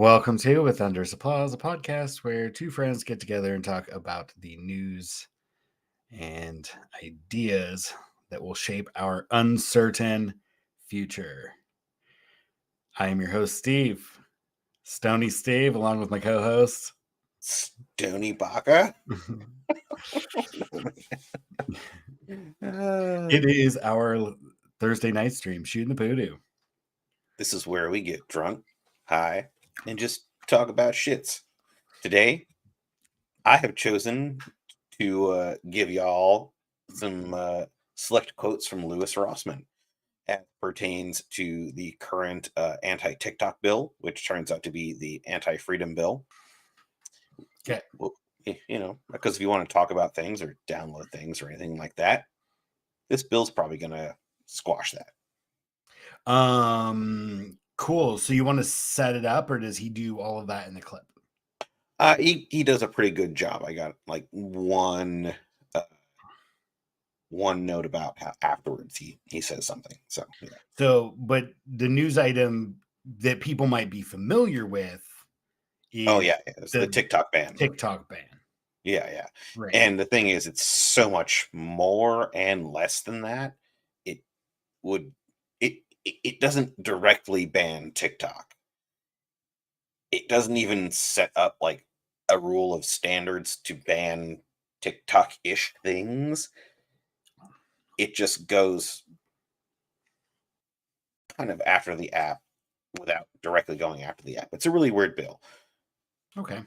Welcome to With Thunder's Applause, a podcast where two friends get together and talk about the news and ideas that will shape our uncertain future. I am your host, Steve. Stony Steve, along with my co-host, Stony Baka. It is our Thursday night stream, Shooting the Poodoo. This is where we get drunk, high, and just talk about shits. Today, I have chosen to give y'all some select quotes from Louis Rossman as pertains to the current anti-TikTok bill, which turns out to be the anti-freedom bill. Okay. Well, because if you want to talk about things or download things or anything like that, this bill's probably going to squash that. Cool. So you want to set it up, or does he do all of that in the clip? He does a pretty good job. I got like one note about how afterwards he says something. So yeah. So, but the news item that people might be familiar with is it's the TikTok ban. TikTok ban. Yeah. Right. And the thing is, it's so much more and less than that. It doesn't directly ban TikTok. It doesn't even set up like a rule of standards to ban TikTok-ish things. It just goes kind of after the app without directly going after the app. It's a really weird bill. Okay.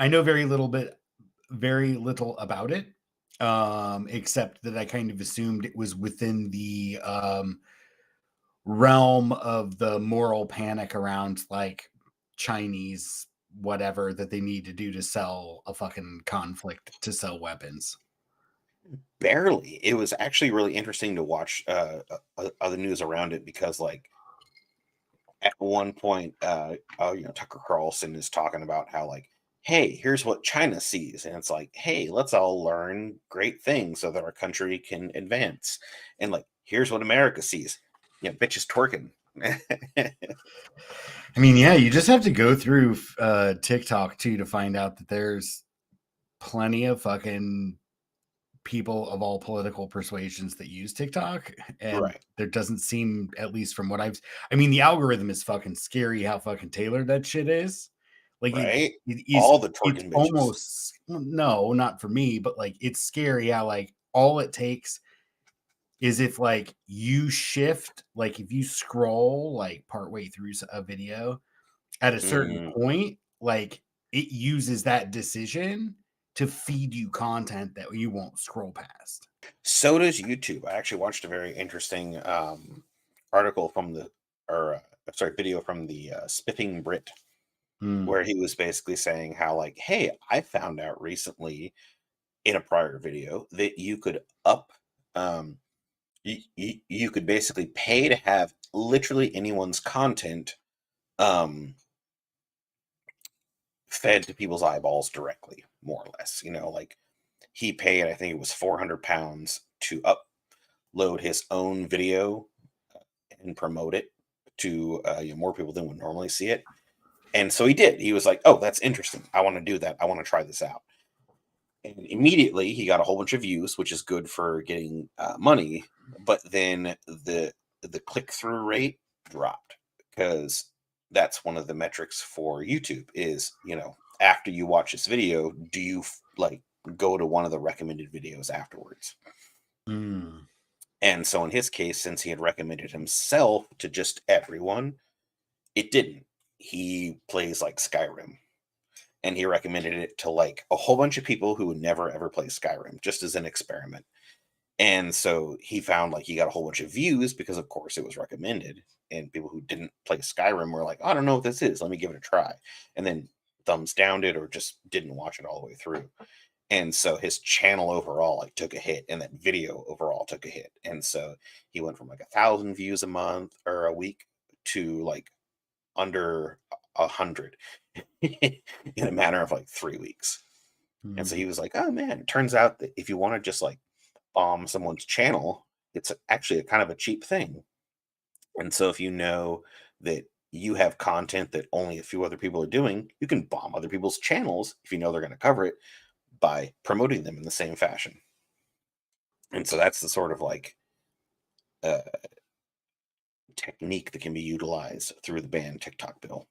I know very little about it, except that I kind of assumed it was within the realm of the moral panic around like Chinese whatever that they need to do to sell a fucking conflict to sell weapons. Barely. It was actually really interesting to watch other news around it because, like, at one point, Tucker Carlson is talking about how, like, hey, here's what China sees, and it's like, hey, let's all learn great things so that our country can advance, and like, here's what America sees, bitches twerking. I mean, yeah, you just have to go through TikTok too to find out that there's plenty of fucking people of all political persuasions that use TikTok, and Right. there doesn't seem, at least from what I mean, the algorithm is fucking scary how fucking tailored that shit is. Like, Right. it is, All the it's twerking bitches. almost, no, not for me, but like, it's scary how like all it takes is if like you shift, like if you scroll like partway through a video at a certain point, like it uses that decision to feed you content that you won't scroll past. So does YouTube. I actually watched a very interesting article from video from the Spiffing Brit, where he was basically saying how, like, hey, I found out recently in a prior video that you could you could basically pay to have literally anyone's content fed to people's eyeballs directly, more or less. Like, he paid, I think it was £400 to upload his own video and promote it to more people than would normally see it. And so he did. He was like, oh, that's interesting. I want to do that. I want to try this out. And immediately he got a whole bunch of views, which is good for getting money. But then the click-through rate dropped, because that's one of the metrics for YouTube is, after you watch this video, do you like go to one of the recommended videos afterwards? And so in his case, since he had recommended himself to just everyone, it didn't. He plays like Skyrim, and he recommended it to like a whole bunch of people who would never ever play Skyrim, just as an experiment. And so he found like he got a whole bunch of views because, of course, it was recommended, and people who didn't play Skyrim were like, I don't know what this is, let me give it a try, and then thumbs downed it or just didn't watch it all the way through. And so his channel overall like took a hit, and that video overall took a hit. And so he went from like 1,000 views a month or a week to like under 100 in a matter of like 3 weeks. And so he was like, oh man, it turns out that if you want to just like bomb someone's channel, it's actually a kind of a cheap thing. And so if you know that you have content that only a few other people are doing, you can bomb other people's channels if you know they're going to cover it by promoting them in the same fashion. And so that's the sort of like uh, technique that can be utilized through the ban TikTok bill.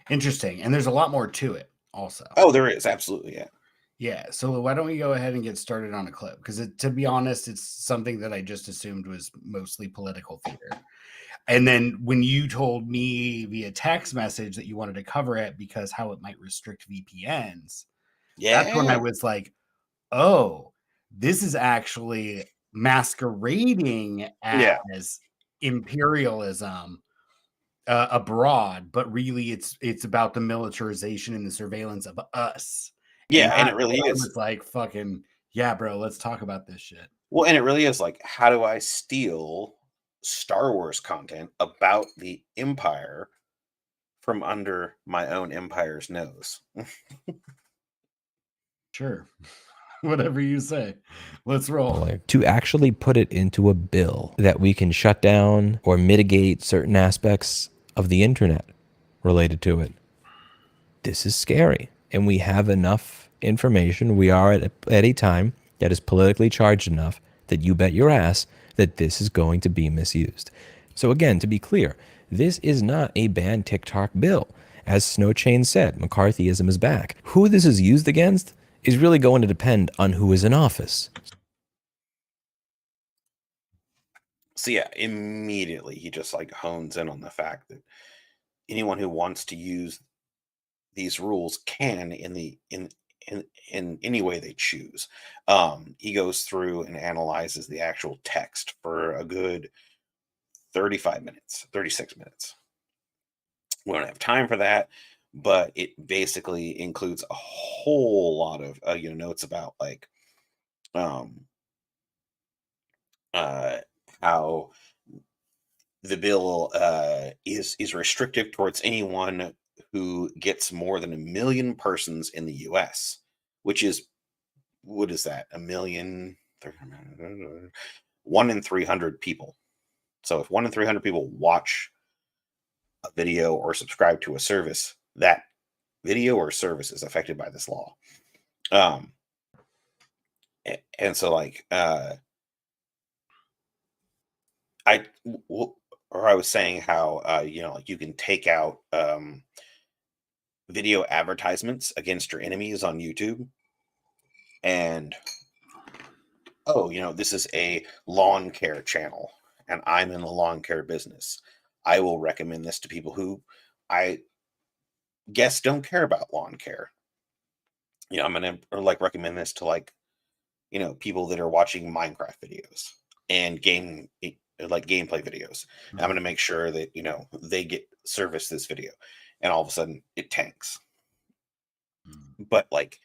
Interesting. And there's a lot more to it also. Oh, there is. Absolutely. Yeah. Yeah. So why don't we go ahead and get started on a clip? Because to be honest, it's something that I just assumed was mostly political theater. And then when you told me via text message that you wanted to cover it because how it might restrict VPNs, that's when I Yeah. was like, oh, this is actually masquerading Yeah. as imperialism abroad, but really it's about the militarization and the surveillance of us. And Yeah. And that's it really what I is. was like, fucking yeah, bro, let's talk about this shit. Well, and it really is like, how do I steal Star Wars content about the Empire from under my own empire's nose? Sure. Whatever you say. Let's roll. To actually put it into a bill that we can shut down or mitigate certain aspects of the internet related to it. This is scary. And we have enough information. We are at a time that is politically charged enough that you bet your ass that this is going to be misused. So again, to be clear, this is not a ban TikTok bill. As Snowchain said, McCarthyism is back. Who this is used against is really going to depend on who is in office. So yeah, immediately he just like hones in on the fact that anyone who wants to use these rules can in any way they choose. He goes through and analyzes the actual text for a good 35 minutes, 36 minutes. We don't have time for that, but it basically includes a whole lot of notes about like um uh how the bill is restrictive towards anyone who gets more than 1 million persons in the US, which is, what is that? A million, 1 in 300 people. So if 1 in 300 people watch a video or subscribe to a service, that video or service is affected by this law. Um, and so like I or I was saying how like you can take out video advertisements against your enemies on YouTube. And oh, this is a lawn care channel and I'm in the lawn care business. I will recommend this to people who I guess don't care about lawn care. I'm gonna or like recommend this to like, people that are watching Minecraft videos and like gameplay videos. I'm gonna make sure that, they get service this video. And all of a sudden it tanks. But like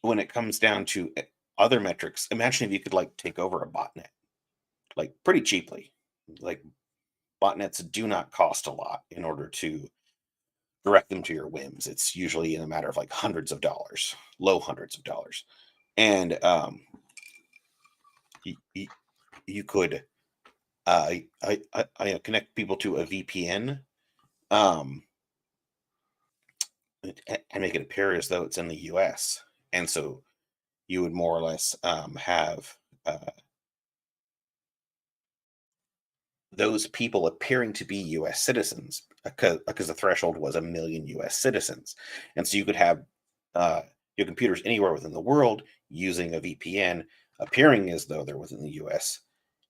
when it comes down to other metrics, imagine if you could like take over a botnet, like pretty cheaply. Like botnets do not cost a lot in order to direct them to your whims. It's usually in a matter of like hundreds of dollars, low hundreds of dollars. And you could I connect people to a VPN um, and make it appear as though it's in the US. And so you would more or less have those people appearing to be US citizens because the threshold was 1 million US citizens. And so you could have your computers anywhere within the world using a VPN appearing as though they're within the US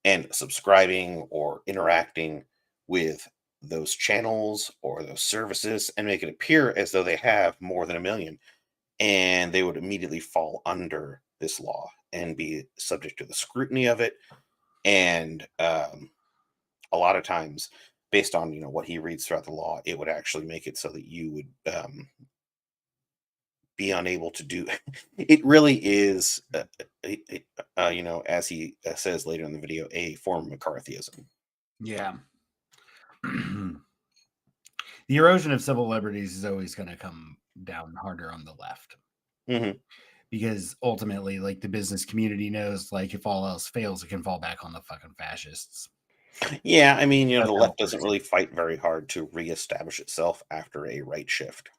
and subscribing or interacting with those channels or those services and make it appear as though they have more than 1 million, and they would immediately fall under this law and be subject to the scrutiny of it. And a lot of times based on what he reads throughout the law, it would actually make it so that you would be unable to do it. Really is as he says later in the video, a form of McCarthyism. Yeah. The erosion of civil liberties is always going to come down harder on the left. Mm-hmm. Because ultimately, like, the business community knows, like, if all else fails, it can fall back on the fucking fascists. Yeah, I mean, That's the how it left doesn't works. really fight very hard to reestablish itself after a right shift.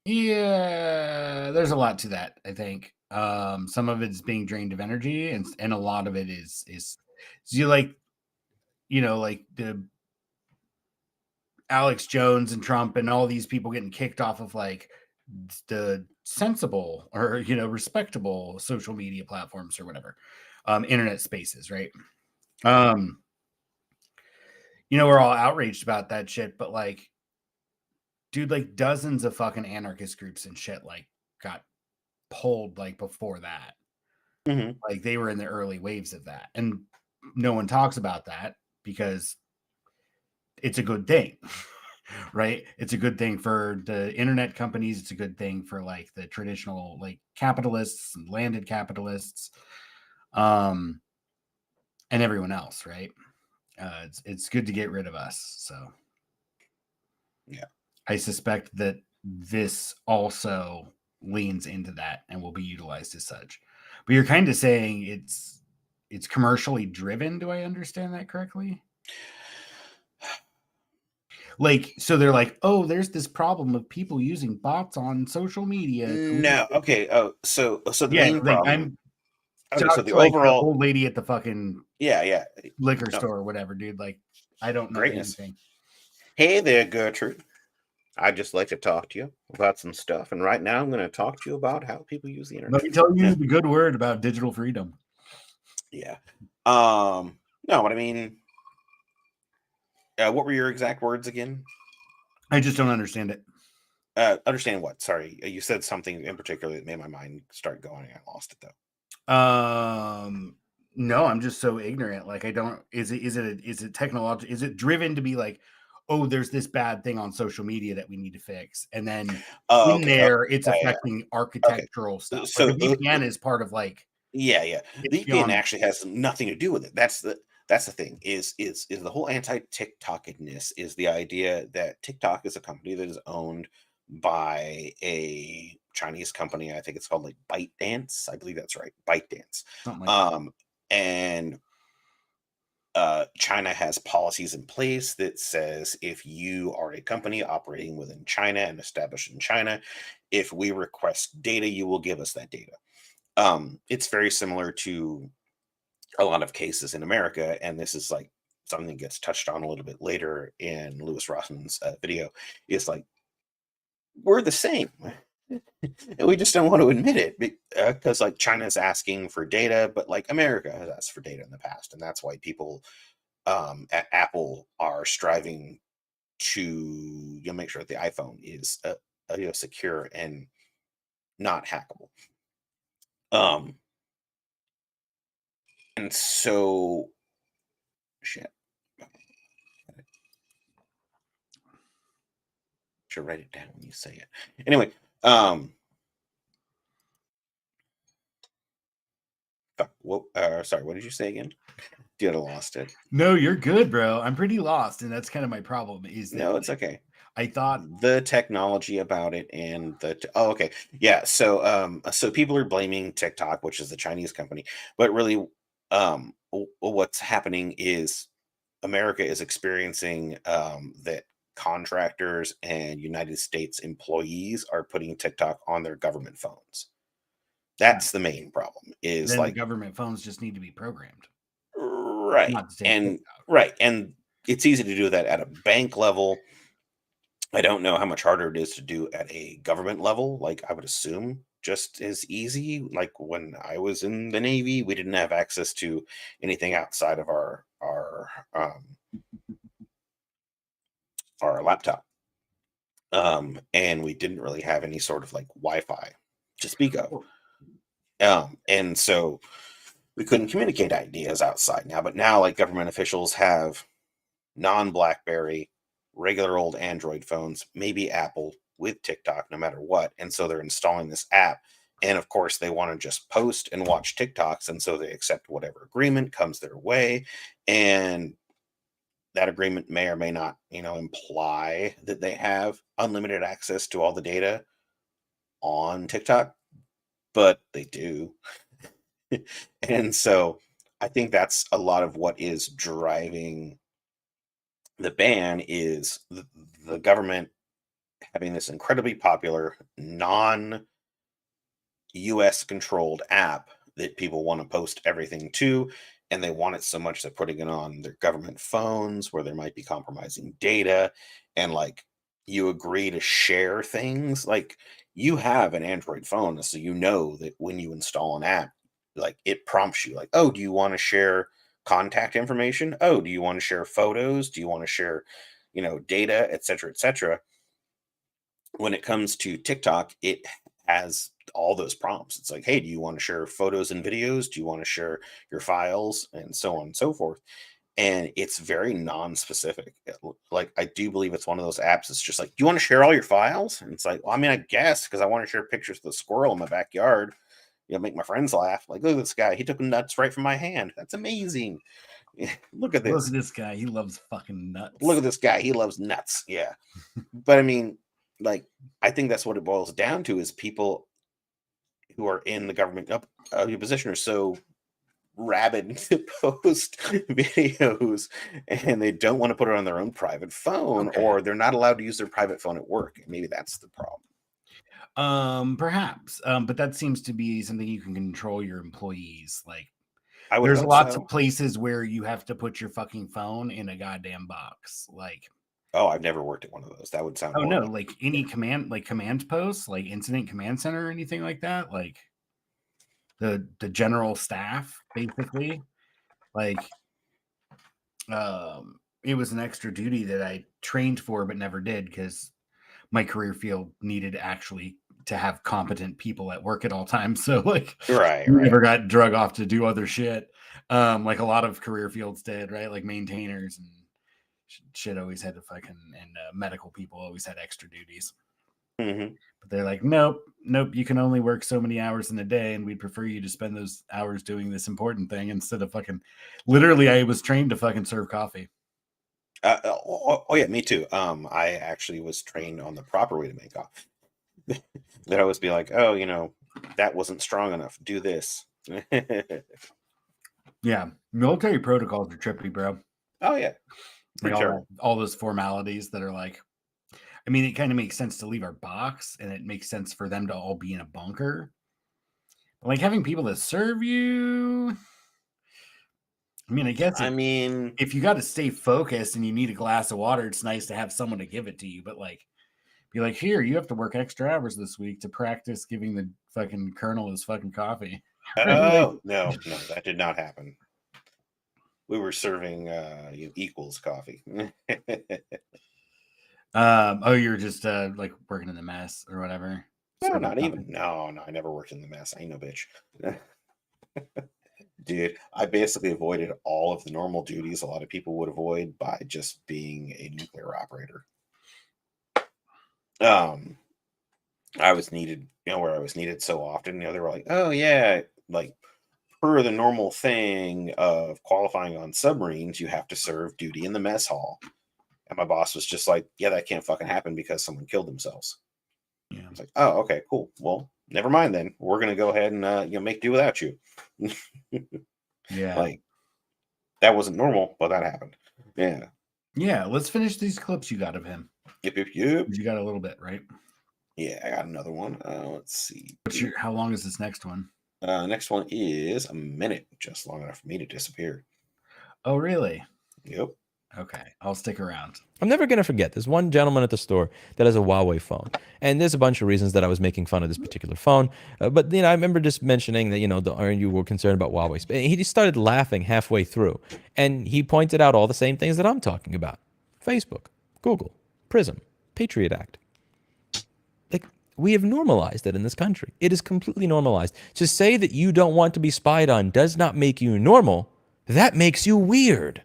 Yeah, there's a lot to that, I think. Some of it's being drained of energy, and a lot of it is so you like the Alex Jones and Trump and all these people getting kicked off of like the sensible or respectable social media platforms or whatever, internet spaces, right? Um, we're all outraged about that shit, but like, dude, like dozens of fucking anarchist groups and shit like got pulled like before that. Hmm. Like they were in the early waves of that, and no one talks about that because it's a good thing. Right? It's a good thing for the internet companies. It's a good thing for like the traditional like capitalists and landed capitalists, um, and everyone else. Right? It's good to get rid of us. So Yeah. I suspect that this also leans into that and will be utilized as such. But you're kind of saying it's commercially driven. Do I understand that correctly? Like, so they're like, oh, there's this problem of people using bots on social media. No, okay. Oh, so the Yeah, main like problem. I'm Okay, so talk the to like the overall. old lady at the fucking Yeah, yeah. liquor No, store or whatever, dude. Like, I don't know greatness. anything. Hey there, Gertrude. I'd just like to talk to you about some stuff, and right now I'm going to talk to you about how people use the Let internet. me tell Yeah, you the good word about digital freedom. yeah. No, but I mean, what were your exact words again? I just don't understand it. Understand what? Sorry, you said something in particular that made my mind start going. I lost it though. Um, no, I'm just so ignorant. Like, I don't. Is it technological? Is it driven to be like, oh, there's this bad thing on social media that we need to fix, and then Oh, in okay. Oh, there it's yeah, yeah. affecting Okay. architectural stuff. Like a So, VPN is part of like yeah, yeah. it's The VPN beyond. actually has nothing to do with it. That's the thing. Is the whole anti-TikTokness is the idea that TikTok is a company that is owned by a Chinese company. I think it's called like ByteDance. I believe that's right. ByteDance. Something like that. Um, and China has policies in place that says if you are a company operating within China and established in China, if we request data, you will give us that data. It's very similar to a lot of cases in America, and this is like something that gets touched on a little bit later in Lewis Rossman's video. Is like we're the same, and we just don't want to admit it because like China's asking for data, but like America has asked for data in the past, and that's why people at Apple are striving to make sure that the iPhone is secure and not hackable. Um, and so shit. Should write it down when you say it. Anyway, fuck, what? Sorry, what did you say again? Dude, I lost it. No, you're good, bro. I'm pretty lost, and that's kind of my problem. Is that No, it's okay. I thought The technology about it and oh, okay, yeah. So people are blaming TikTok, which is the Chinese company, but really, what's happening is America is experiencing that contractors and United States employees are putting TikTok on their government phones. That's the main problem. Is then the like government phones just need to be programmed, right not to take and TikTok. right and it's easy to do that at a bank level. I don't know how much harder it is to do at a government level. Like I would assume just as easy. Like when I was in the Navy, we didn't have access to anything outside of our laptop. And we didn't really have any sort of like Wi-Fi to speak of. Well, And so we couldn't communicate ideas outside now, but now like government officials have non-BlackBerry, regular old Android phones, maybe Apple with TikTok, no matter what. And so they're installing this app. And of course, they want to just post and watch TikToks. And so they accept whatever agreement comes their way. And that agreement may or may not, imply that they have unlimited access to all the data on TikTok, but they do. And so I think that's a lot of what is driving The ban is the government having this incredibly popular non-US controlled app that people want to post everything to, and they want it so much they're putting it on their government phones where there might be compromising data, and like you agree to share things. Like you have an Android phone, so you know that when you install an app, like it prompts you like, oh, do you want to share contact information? Oh, do you want to share photos? Do you want to share, data, etc., etc. When it comes to TikTok, it has all those prompts. It's like, hey, do you want to share photos and videos? Do you want to share your files? And so on and so forth. And it's very non-specific. Like, I do believe it's one of those apps. It's just like, do you want to share all your files? And it's like, well, I mean, I guess, because I want to share pictures of the squirrel in my backyard. Make my friends laugh. Like, look at this guy. He took nuts right from my hand. That's amazing. Look at Look this. at this guy. He loves fucking nuts. Look at this guy. He loves nuts. Yeah. But I mean, like, I think that's what it boils down to is people who are in the government position are so rabid to post videos, and they don't want to put it on their own private phone, Okay. or they're not allowed to use their private phone at work. Maybe that's the problem. Perhaps. But that seems to be something you can control your employees. Like, I would there's hope lots so. of places where you have to put your fucking phone in a goddamn box. Like, Oh, I've never worked at one of those. That would sound oh no, horrible. like any command posts, like incident command center or anything like that. Like the general staff, basically. Like, it was an extra duty that I trained for but never did because my career field needed actually to have competent people at work at all times. So like Right, we right. never got drug off to do other shit. Like a lot of career fields did, right? Like maintainers and shit always had to fucking, and medical people always had extra duties. Hmm. But they're like, nope, you can only work so many hours in a day, and we'd prefer you to spend those hours doing this important thing instead of fucking. Literally, I was trained to fucking serve coffee. Yeah, me too. I actually was trained on the proper way to make coffee. They'd always be like, oh, that wasn't strong enough. Do this. Yeah, military protocols are trippy, bro. Oh yeah, for Like sure. all those formalities that are like, I mean, it kind of makes sense to leave our box, and it makes sense for them to all be in a bunker. But like having people that serve you, I mean, I guess I mean, if you got to stay focused and you need a glass of water, it's nice to have someone to give it to you. But like, be like, here, you have to work extra hours this week to practice giving the fucking colonel his fucking coffee. Like, oh no, that did not happen. We were serving equals coffee. oh, you're just like working in the mess or whatever. No, Serving not coffee. even. No, I never worked in the mess. I ain't no bitch. Dude, I basically avoided all of the normal duties a lot of people would avoid by just being a nuclear operator. Um, I was needed, where I was needed so often, they were like, oh yeah, like per the normal thing of qualifying on submarines, you have to serve duty in the mess hall. And my boss was just like, yeah, that can't fucking happen because someone killed themselves. Yeah. I was like, oh, okay, cool. Well, never mind then. We're gonna go ahead and make do without you. Yeah. Like that wasn't normal, but that happened. Yeah. Yeah. Let's finish these clips you got of him. Yep, yep, yep. You got a little bit, right? Yeah, I got another one. Let's see. How long is this next one? Next one is a minute, just long enough for me to disappear. Oh, really? Yep. Okay. I'll stick around. I'm never going to forget. There's one gentleman at the store that has a Huawei phone. And there's a bunch of reasons that I was making fun of this particular phone. But, I remember just mentioning that, you were concerned about Huawei. He just started laughing halfway through. And he pointed out all the same things that I'm talking about. Facebook, Google, Prism, Patriot Act. Like, we have normalized it in this country. It is completely normalized. To say that you don't want to be spied on does not make you normal. That makes you weird.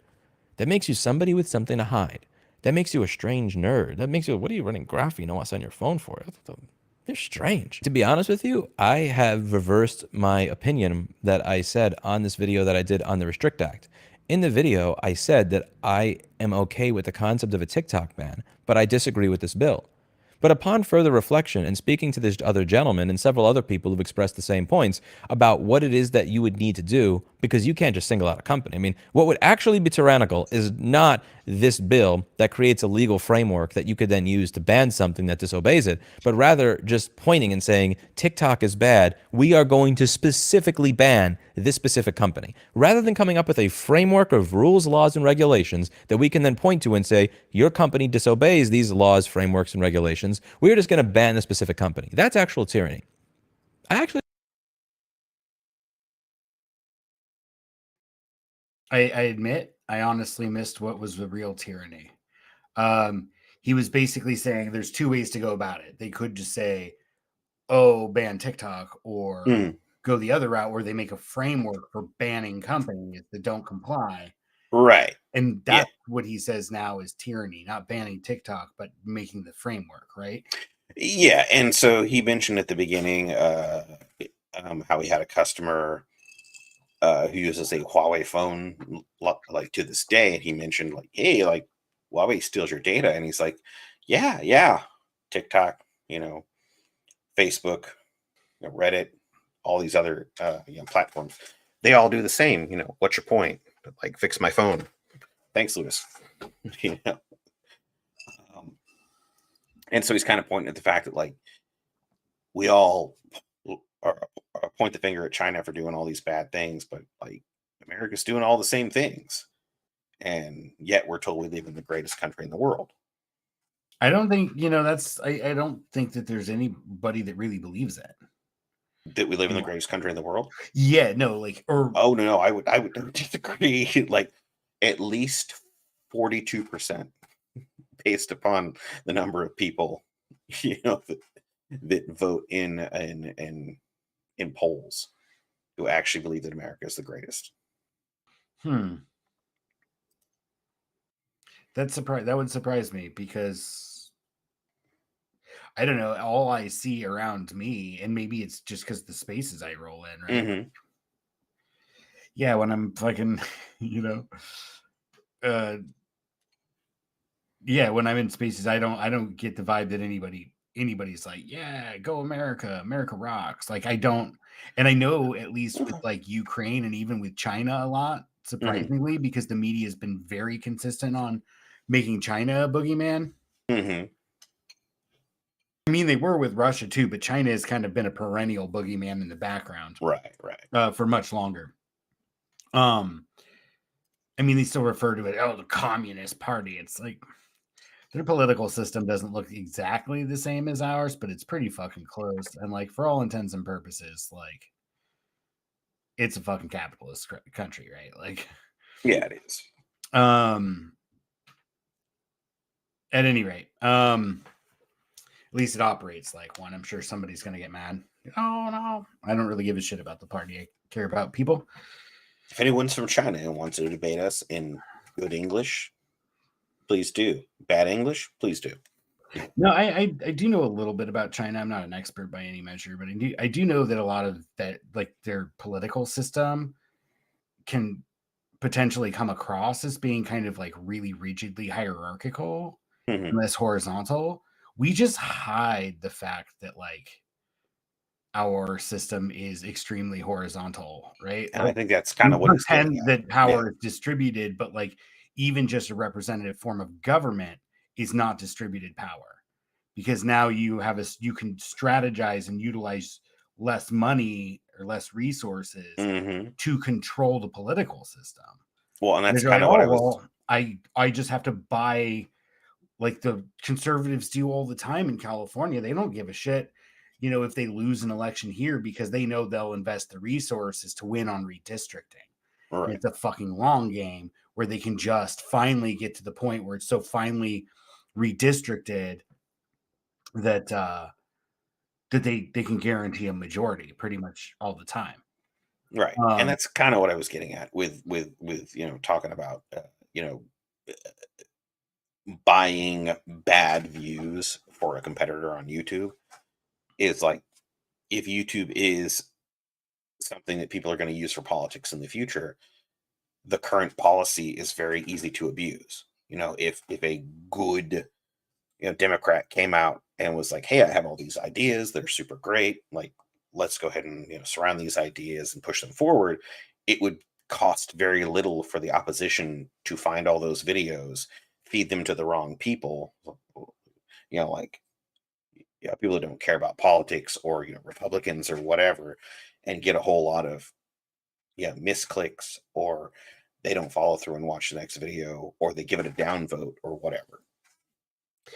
That makes you somebody with something to hide. That makes you a strange nerd. That makes you, what are you running graphene OS on your phone for? You're strange. To be honest with you, I have reversed my opinion that I said on this video that I did on the Restrict Act. In the video, I said that I am okay with the concept of a TikTok ban, but I disagree with this bill. But upon further reflection and speaking to this other gentleman and several other people who've expressed the same points about what it is that you would need to do, because you can't just single out a company. I mean, what would actually be tyrannical is not this bill that creates a legal framework that you could then use to ban something that disobeys it, but rather just pointing and saying, TikTok is bad. We are going to specifically ban this specific company. Rather than coming up with a framework of rules, laws, and regulations that we can then point to and say, your company disobeys these laws, frameworks, and regulations, we're just going to ban the specific company. That's actual tyranny. I admit, I honestly missed what was the real tyranny. He was basically saying there's two ways to go about it. They could just say, oh, ban TikTok, or go the other route where they make a framework for banning companies that don't comply. Right. And that's what he says now is tyranny, not banning TikTok, but making the framework, right? Yeah. And so he mentioned at the beginning how he had a customer who uses a Huawei phone like to this day. And he mentioned like, hey, like Huawei steals your data. And he's like, yeah, TikTok, Facebook, Reddit, all these other platforms, they all do the same. What's your point? Like, fix my phone. Thanks, Lewis. And so he's kind of pointing at the fact that like we all point the finger at China for doing all these bad things, but like America's doing all the same things, and yet we're told we live in the greatest country in the world. I don't think I don't think that there's anybody that really believes that. That we live in the greatest country in the world? Yeah, no, like, or oh no, I would disagree. Like at least 42%, based upon the number of people that vote in polls who actually believe that America is the greatest. That would surprise me, because I don't know, all I see around me, and maybe it's just because the spaces I roll in, right? Yeah, when I'm fucking, when I'm in spaces, I don't get the vibe that anybody's like, yeah, go America, America rocks. Like, I don't, and I know at least with like Ukraine and even with China a lot, surprisingly, because the media has been very consistent on making China a boogeyman. I mean, they were with Russia too, but China has kind of been a perennial boogeyman in the background, right, for much longer. I mean, they still refer to it, the Communist Party. It's like their political system doesn't look exactly the same as ours, but it's pretty fucking close. And like, for all intents and purposes, like, it's a fucking capitalist country, right? Like, yeah, it is. At any rate, at least it operates like one. I'm sure somebody's going to get mad. Oh, no. I don't really give a shit about the party. I care about people. If anyone's from China and wants to debate us in good English, please do. Bad English, please do. No, I do know a little bit about China. I'm not an expert by any measure, but I do know that a lot of that, like, their political system can potentially come across as being kind of like really rigidly hierarchical and less horizontal. We just hide the fact that like our system is extremely horizontal, right? And I think that's kind of what it's pretend that power is distributed, but like even just a representative form of government is not distributed power, because now you can strategize and utilize less money or less resources to control the political system. Well, and that's kind of what I was. I just have to buy, like the conservatives do all the time in California. They don't give a shit, if they lose an election here, because they know they'll invest the resources to win on redistricting. Right. It's a fucking long game where they can just finally get to the point where it's so finely redistricted that that they can guarantee a majority pretty much all the time. Right. And that's kind of what I was getting at with talking about buying bad views for a competitor on YouTube. Is like, if YouTube is something that people are going to use for politics in the future, the current policy is very easy to abuse. If a good Democrat came out and was like, hey, I have all these ideas, they're super great, like, let's go ahead and surround these ideas and push them forward, it would cost very little for the opposition to find all those videos, feed them to the wrong people, like people that don't care about politics, or Republicans or whatever, and get a whole lot of misclicks, or they don't follow through and watch the next video, or they give it a downvote or whatever.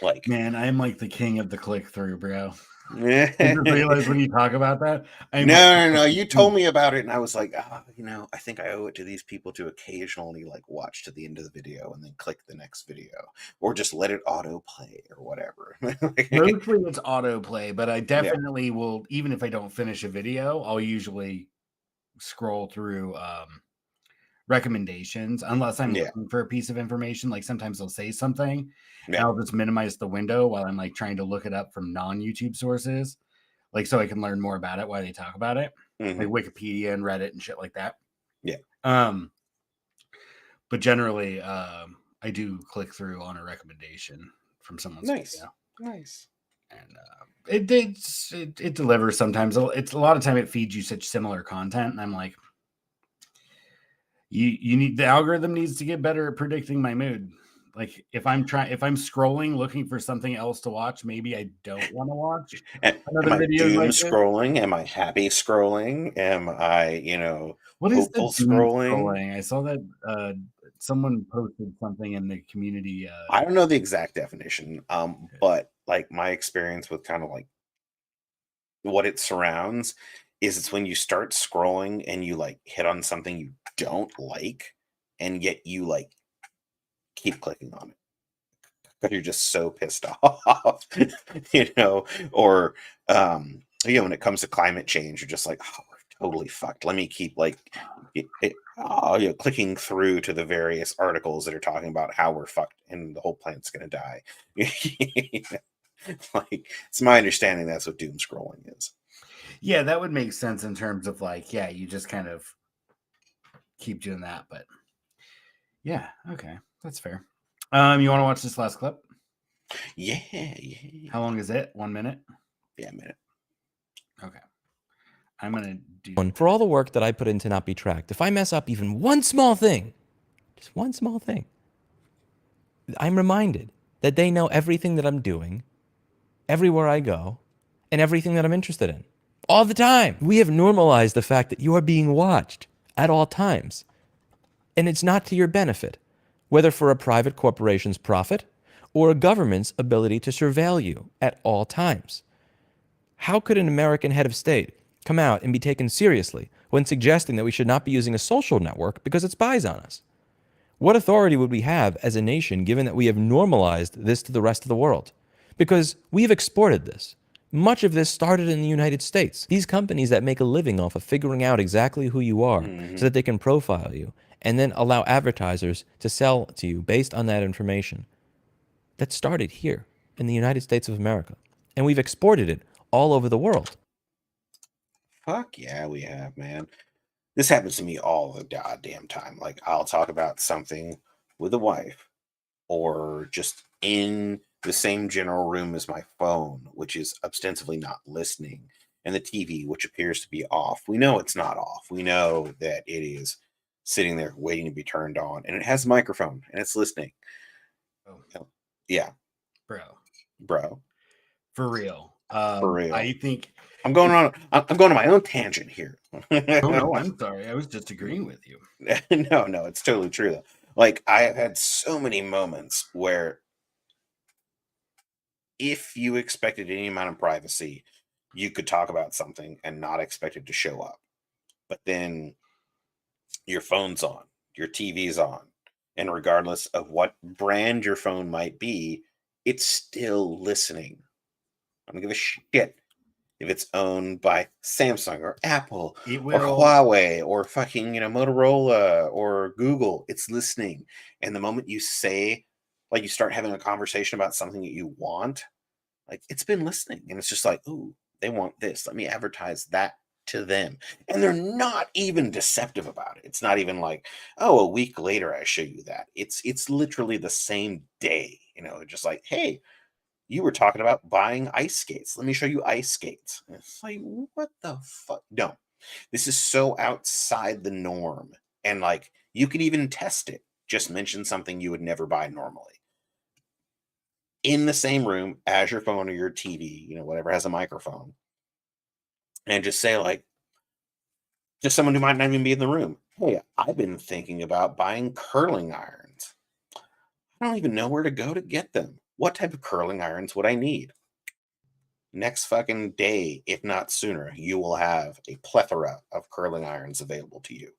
Like, Man, I'm like the king of the click through, bro. I no, just realized when you talk about that, I'm no. You told me about it, and I was like, I think I owe it to these people to occasionally like watch to the end of the video and then click the next video, or just let it autoplay or whatever. mostly it's autoplay, but I Yeah. definitely will, even if I don't finish a video, I'll usually scroll through recommendations unless I'm Yeah. looking for a piece of information. Like sometimes they'll say something and Yeah. I'll just minimize the window while I'm like trying to look it up from non-YouTube sources, like so I can learn more about it while they talk about it, like Mhm. Wikipedia and Reddit and shit like that. Yeah. But generally, I do click through on a recommendation from someone's Nice. video, Nice. and it delivers sometimes. It's a lot of time it feeds you such similar content, and I'm like, you need, the algorithm needs to get better at predicting my mood. Like if I'm scrolling looking for something else to watch, maybe I don't want to watch Am another I video doom like this. scrolling? Am I happy scrolling? Am I, What is the hopeful doom scrolling? scrolling? I saw that someone posted something in the community. I don't know the exact definition, but like my experience with kind of like what it surrounds is it's when you start scrolling and you like hit on something you don't like, and yet you like keep clicking on it because you're just so pissed off, or when it comes to climate change, you're just like, oh, we're totally fucked. Let me keep like clicking through to the various articles that are talking about how we're fucked and the whole planet's gonna die. Like, it's my understanding that's what doom scrolling is. Yeah, that would make sense in terms of like, yeah, you just kind of keep doing that. But yeah, okay, that's fair. You want to watch this last clip? Yeah. How long is it? 1 minute? Yeah, a minute. Okay. I'm gonna do For all the work that I put in to not be tracked, if I mess up even one small thing, just one small thing, I'm reminded that they know everything that I'm doing, everywhere I go, and everything that I'm interested in. All the time. We have normalized the fact that you are being watched at all times. And it's not to your benefit, whether for a private corporation's profit or a government's ability to surveil you at all times. How could an American head of state come out and be taken seriously when suggesting that we should not be using a social network because it spies on us? What authority would we have as a nation given that we have normalized this to the rest of the world? Because we have exported this. Much of this started in the United States. These companies that make a living off of figuring out exactly who you are so that they can profile you and then allow advertisers to sell to you based on that information. That started here in the United States of America. And we've exported it all over the world. Fuck yeah, we have, man. This happens to me all the goddamn time. Like, I'll talk about something with a wife, or just in the same general room as my phone, which is ostensibly not listening, and the TV, which appears to be off. We know it's not off. We know that it is sitting there waiting to be turned on, and it has a microphone and it's listening. Oh, Yeah, bro, bro, for real. for real. I think I'm going on my own tangent here. oh no, I'm sorry. I was just agreeing with you. No, it's totally true though. Like, I have had so many moments where if you expected any amount of privacy, you could talk about something and not expect it to show up. But then your phone's on, your TV's on, and regardless of what brand your phone might be, it's still listening. I don't give a shit if it's owned by Samsung or Apple It or will. Huawei or fucking, Motorola or Google. It's listening. And the moment you say, like, you start having a conversation about something that you want, like, it's been listening. And it's just like, ooh, they want this. Let me advertise that to them. And they're not even deceptive about it. It's not even like, oh, a week later I show you that. It's literally the same day, just like, hey, You were talking about buying ice skates. Let me show you ice skates. It's like, what the fuck? No, this is so outside the norm. And like, you can even test it. Just mention something you would never buy normally in the same room as your phone or your TV, whatever has a microphone, and just say, like, just someone who might not even be in the room. Hey, I've been thinking about buying curling irons. I don't even know where to go to get them. What type of curling irons would I need? Next fucking day, if not sooner, you will have a plethora of curling irons available to you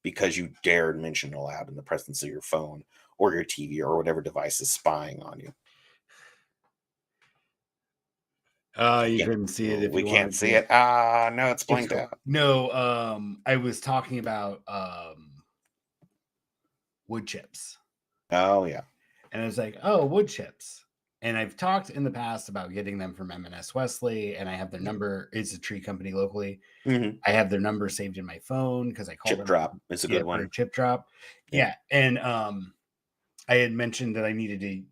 because you dared mention aloud in the presence of your phone or your TV or whatever device is spying on you. You couldn't see it if We you can't wanted see to. it. No, it's blinked out. No, I was talking about wood chips. Oh yeah. And I was like, oh, wood chips. And I've talked in the past about getting them from M&S Wesley, and I have their number. It's a tree company locally. Mm-hmm. I have their number saved in my phone because I called Chip them. drop is a good For one. a chip drop. Yeah. And I had mentioned that I needed to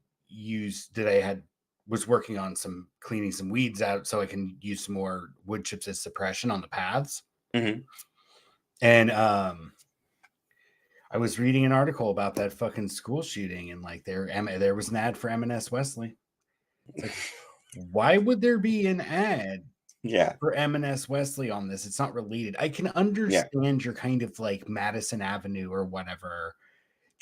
was working on cleaning some weeds out so I can use some more wood chips as suppression on the paths. Mm-hmm. And I was reading an article about that fucking school shooting, and like there was an ad for M&S Wesley. It's like, why would there be an ad for M&S Wesley on this? It's not related. I can understand your kind of like Madison Avenue or whatever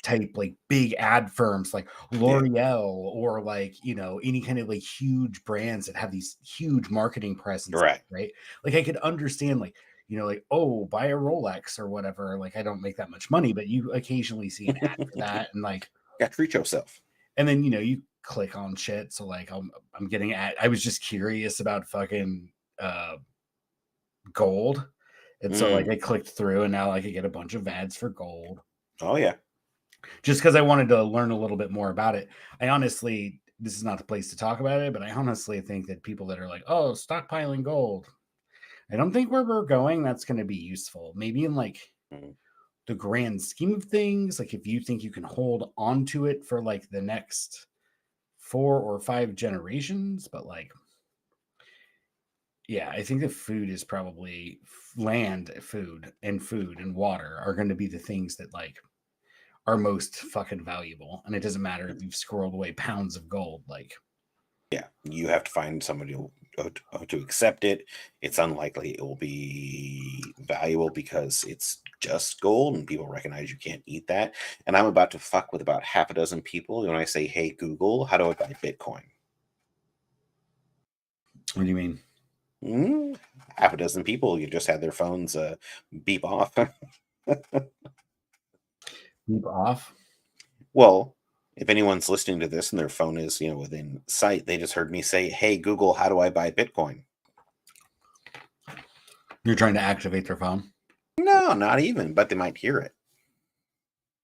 type, like big ad firms like L'Oreal or like, any kind of like huge brands that have these huge marketing presence, right? Like I could understand like, like, oh, buy a Rolex or whatever. Like I don't make that much money, but you occasionally see an ad for that, and like, treat yourself. And then you click on shit. So like I'm getting I was just curious about fucking gold. And so like I clicked through, and now I could get a bunch of ads for gold. Oh yeah. Just because I wanted to learn a little bit more about it. I honestly, this is not the place to talk about it, but I honestly think that people that are like, oh, stockpiling gold, I don't think where we're going, that's going to be useful. Maybe in like the grand scheme of things, like if you think you can hold on to it for like the next 4 or 5 generations, but like, yeah, I think that food is probably land, food and water are going to be the things that like are most fucking valuable. And it doesn't matter if you've squirreled away pounds of gold. Like, yeah, you have to find somebody to accept it. It's unlikely it will be valuable because it's just gold and people recognize you can't eat that. And I'm about to fuck with about half a dozen people when I say, hey, Google, how do I buy Bitcoin? What do you mean? Half a dozen people, you just had their phones beep off. Beep off? Well, if anyone's listening to this and their phone is, within sight, they just heard me say, hey, Google, how do I buy Bitcoin? You're trying to activate their phone? No, not even, but they might hear it.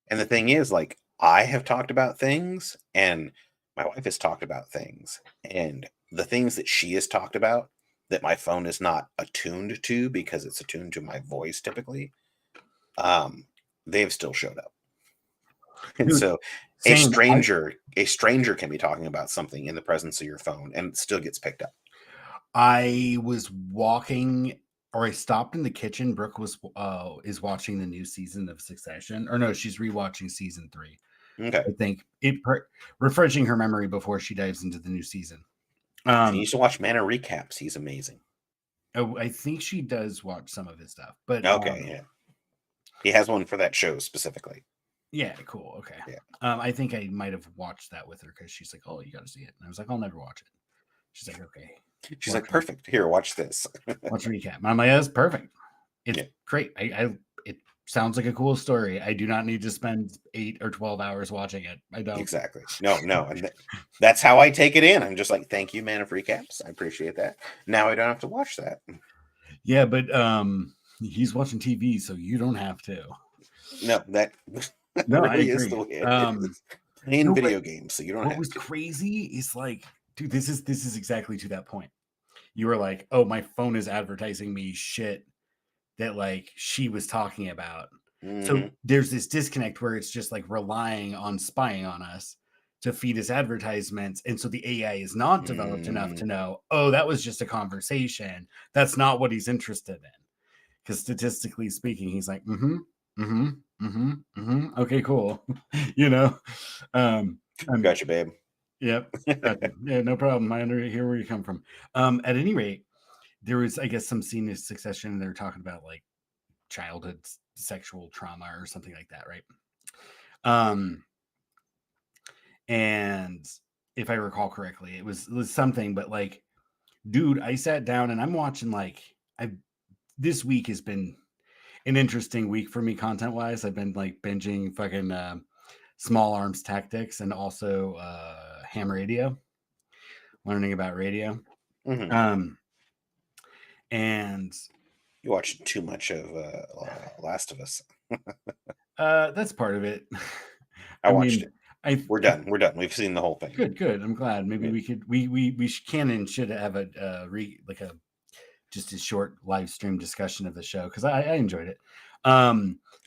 And the thing is, like, I have talked about things and my wife has talked about things, and the things that she has talked about that my phone is not attuned to because it's attuned to my voice typically, they've still showed up. And Dude, so same. a stranger can be talking about something in the presence of your phone and it still gets picked up. I was walking, or I stopped in the kitchen. Brooke is watching the new season of Succession, or no, she's rewatching season 3. Okay. I think refreshing her memory before she dives into the new season. She needs to watch Mana Recaps. He's amazing. Oh, I think she does watch some of his stuff, but okay, yeah, he has one for that show specifically. Yeah, cool. Okay. Yeah. I think I might have watched that with her because she's like, "Oh, you got to see it," and I was like, "I'll never watch it." She's like, "Okay." She's like, "Perfect. Here, watch this." Watch recap. And I'm like, "That's perfect. It's great. It sounds like a cool story. I do not need to spend 8 or 12 hours watching it. I don't." Exactly. No, and that's how I take it in. I'm just like, "Thank you, man, of recaps. I appreciate that. Now I don't have to watch that." Yeah, but he's watching TV, so you don't have to. No, that no, really is the way it is. Playing video games, so you don't have to. What was crazy is like, dude, this is exactly to that point. You were like, oh, my phone is advertising me shit that like she was talking about. So there's this disconnect where it's just like relying on spying on us to feed us advertisements. And so the AI is not developed enough to know, oh, that was just a conversation. That's not what he's interested in. Because statistically speaking, he's like, okay, cool. You know? Gotcha, babe. Yep. Gotcha. Yeah, no problem. I hear where you come from. At any rate, there was, I guess, some scene in Succession. They're talking about like childhood sexual trauma or something like that, right? And if I recall correctly, it was something, but like, dude, I sat down and I'm watching like this week has been an interesting week for me content wise. I've been like binging fucking Small Arms Tactics and also ham radio, learning about radio. And you watched too much of Last of Us. That's part of it. I watched it. We're done. We've seen the whole thing. Good. I'm glad. Maybe we could we can and should have a just a short live stream discussion of the show because I enjoyed it. A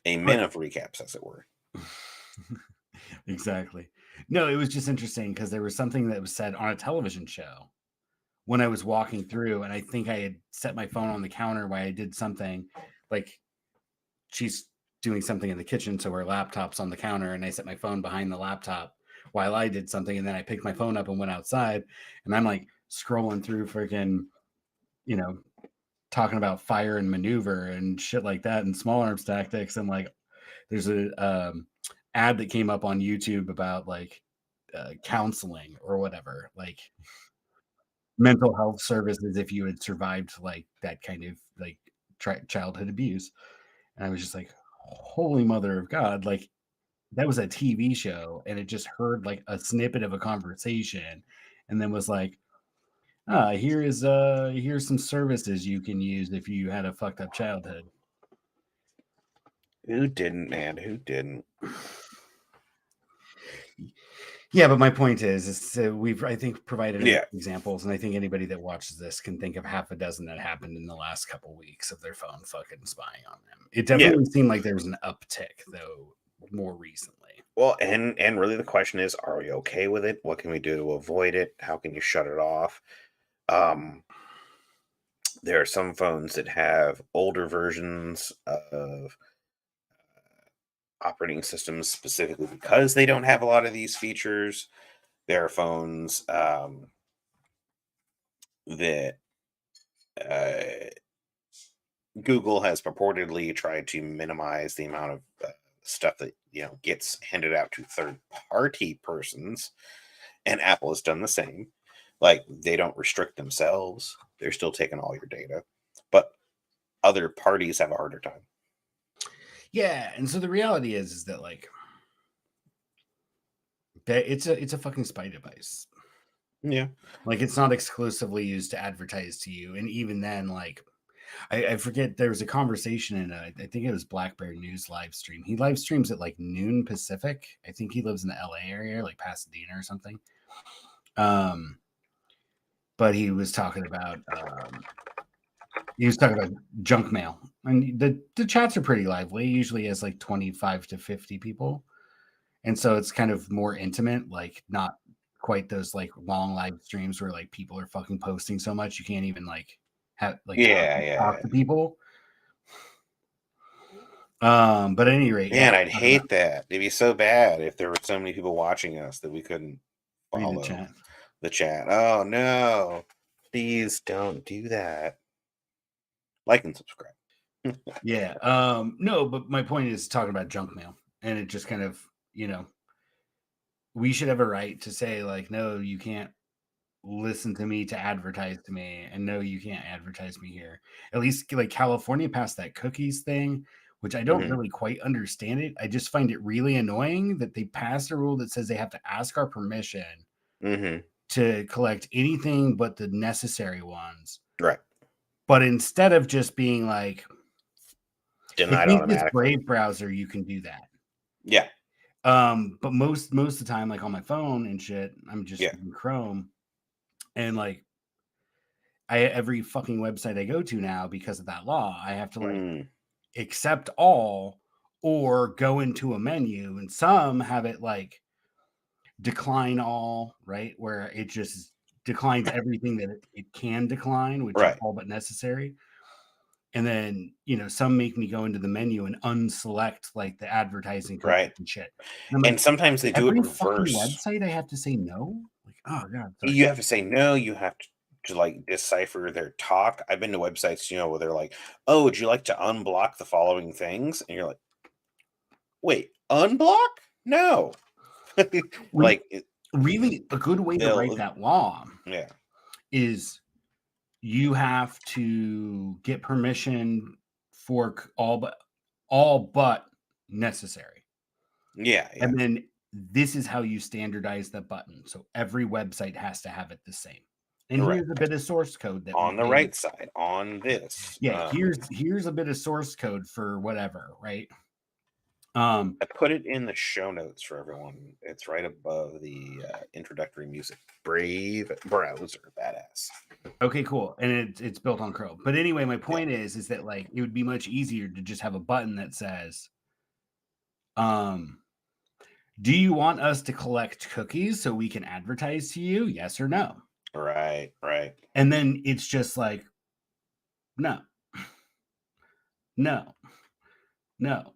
min of recaps, as it were. Exactly. No, it was just interesting because there was something that was said on a television show when I was walking through, and I think I had set my phone on the counter while I did something. Like she's doing something in the kitchen, so her laptop's on the counter, and I set my phone behind the laptop while I did something, and then I picked my phone up and went outside, and I'm like scrolling through freaking, you know, talking about fire and maneuver and shit like that and Small Arms Tactics, and like there's a ad that came up on YouTube about like counseling or whatever, like mental health services if you had survived like that kind of like childhood abuse. And I was just like, holy mother of God, like that was a TV show, and it just heard like a snippet of a conversation and then was like, here's some services you can use if you had a fucked up childhood. Who didn't, man? Who didn't? Yeah, but my point is we've, I think, provided examples, and I think anybody that watches this can think of half a dozen that happened in the last couple of weeks of their phone fucking spying on them. It definitely seemed like there was an uptick, though, more recently. Well, and really the question is, are we okay with it? What can we do to avoid it? How can you shut it off? There are some phones that have older versions of operating systems specifically because they don't have a lot of these features. There are phones that Google has purportedly tried to minimize the amount of stuff that gets handed out to third-party persons, and Apple has done the same. Like, they don't restrict themselves; they're still taking all your data, but other parties have a harder time. Yeah, and so the reality is that like that it's a fucking spy device. Yeah, like it's not exclusively used to advertise to you, and even then, like I forget, there was a conversation in I think it was Blackberry News live stream. He live streams at like noon Pacific. I think he lives in the LA area, like Pasadena or something. But he was talking about junk mail, and the chats are pretty lively. Usually has like 25 to 50 people, and so it's kind of more intimate, like not quite those like long live streams where like people are fucking posting so much you can't even like have like talk to people. But at any rate, man, I'd hate that. It'd be so bad if there were so many people watching us that we couldn't follow the chat. Oh no, please don't do that. Like and subscribe. Yeah. No, but my point is talking about junk mail, and it just kind of, we should have a right to say like, no, you can't listen to me to advertise to me, and no, you can't advertise me here. At least like California passed that cookies thing, which I don't really quite understand it. I just find it really annoying that they passed a rule that says they have to ask our permission to collect anything but the necessary ones. Right. But instead of just being like, denied if this automatically, Brave browser, you can do that. Yeah. But most of the time, like on my phone and shit, I'm just using Chrome, and like every fucking website I go to now, because of that law, I have to like accept all or go into a menu, and some have it like decline all, right? Where it just declines everything that it can decline, which is Right. all but necessary. And then, some make me go into the menu and unselect like the advertising cookies Right. and shit. And I'm And like, sometimes they do it every fucking reverse. website I have to say no? Like, oh god, sorry. You have to say no, you have to like decipher their talk. I've been to websites, where they're like, "Oh, would you like to unblock the following things?" And you're like, "Wait, unblock? No." Re- Like it, really, a good way to write they'll that law yeah. is you have to get permission for all but necessary. Yeah, yeah. And then this is how you standardize the button. So every website has to have it the same. And Right. here's a bit of source code that we On the can, right side, on this. yeah, here's a bit of source code for whatever, right? Um, I put it in the show notes for everyone. It's right above the introductory music. Brave browser, badass. okay, cool. And it's built on Chrome. But anyway, my Yeah. point is that like it would be much easier to just have a button that says, do you want us to collect cookies so we can advertise to you? Yes or no? Right, right. And then it's just like, no, no, no.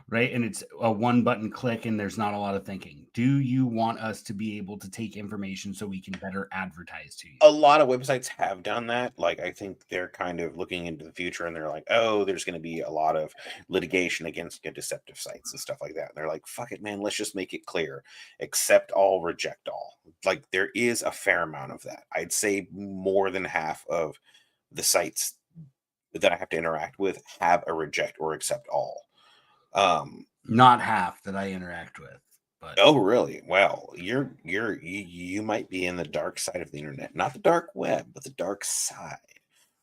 Right. And it's a one button click and there's not a lot of thinking. Do you want us to be able to take information so we can better advertise to you? A lot of websites have done that. Like, I think they're kind of looking into the future and they're like, oh, there's going to be a lot of litigation against deceptive sites and stuff like that. And they're like, fuck it, man, let's just make it clear. Accept all, reject all. Like, there is a fair amount of that. I'd say more than half of the sites that I have to interact with have a reject or accept all. Not half that I interact with, but Oh, really? Well, you might be in the dark side of the internet, not the dark web, but the dark side,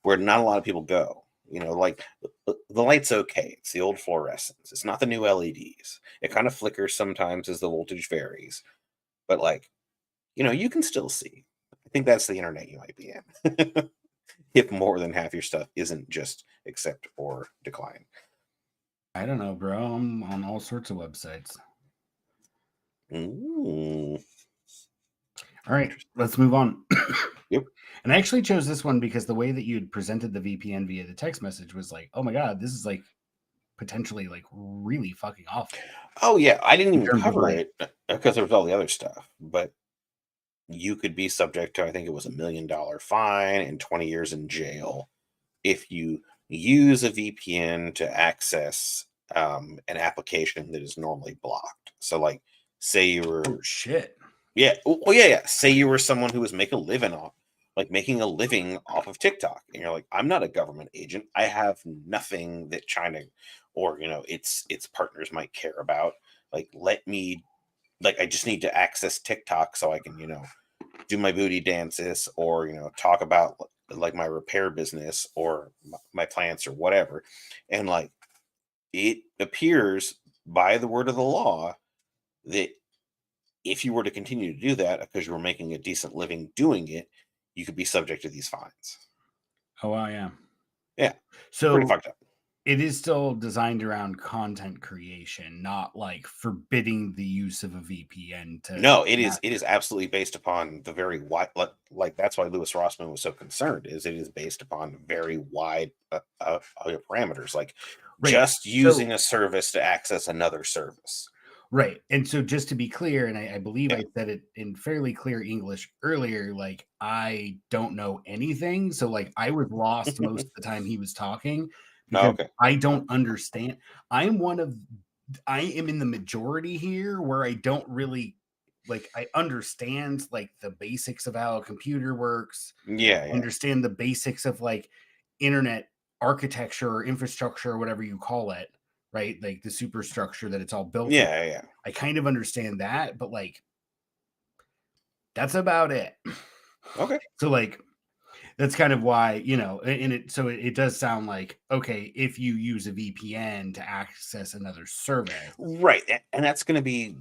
where not a lot of people go. Like the light's okay. It's the old fluorescence. It's not the new LEDs. It kind of flickers sometimes as the voltage varies, but like, you can still see. I think that's the internet you might be in. If more than half your stuff isn't just accept or decline. I don't know, bro. I'm on all sorts of websites. Ooh. All right, let's move on. Yep. And I actually chose this one because the way that you had presented the VPN via the text message was like, oh my God, this is like potentially like really fucking awful. Oh yeah, I didn't In even terms of, cover like, it because there was all the other stuff, but you could be subject to, I think it was $1 million fine and 20 years in jail if you use a VPN to access an application that is normally blocked. So, like, say you were, oh shit. yeah, well, yeah. Say you were someone who was making a living off of TikTok, and you're like, I'm not a government agent. I have nothing that China or its partners might care about. Like, let me, like, I just need to access TikTok so I can do my booty dances or talk about like my repair business or my plants or whatever, and like it appears by the word of the law that if you were to continue to do that because you were making a decent living doing it, you could be subject to these fines. Oh wow, yeah. Yeah, pretty So fucked up. it is still designed around content creation, not like forbidding the use of a VPN to No, it is absolutely based upon the very wide, like that's why Lewis Rossman was so concerned, is it is based upon very wide parameters, like right. just So using a service to access another service. right. And so just to be clear, and I believe Yeah. I said it in fairly clear English earlier, like I don't know anything. So like I was lost most of the time he was talking Oh, because okay. I don't understand. I'm one of I am in the majority here where I don't really like I understand like the basics of how a computer works, Yeah, yeah, understand the basics of like internet architecture or infrastructure or whatever you call it, right? Like the superstructure that it's all built on. yeah, yeah. I kind of understand that, but like that's about it. Okay. So like that's kind of why, and it does sound like okay, if you use a VPN to access another service. Right, and that's going to be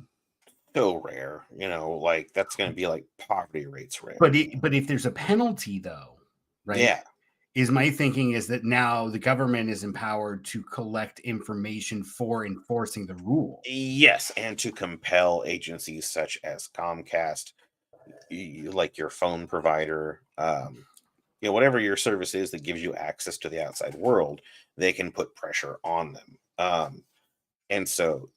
so rare, like that's going to be like poverty rates rare. But if there's a penalty though, right? Yeah, is my thinking is that now the government is empowered to collect information for enforcing the rule. Yes, and to compel agencies such as Comcast, like your phone provider, whatever your service is that gives you access to the outside world, they can put pressure on them. And so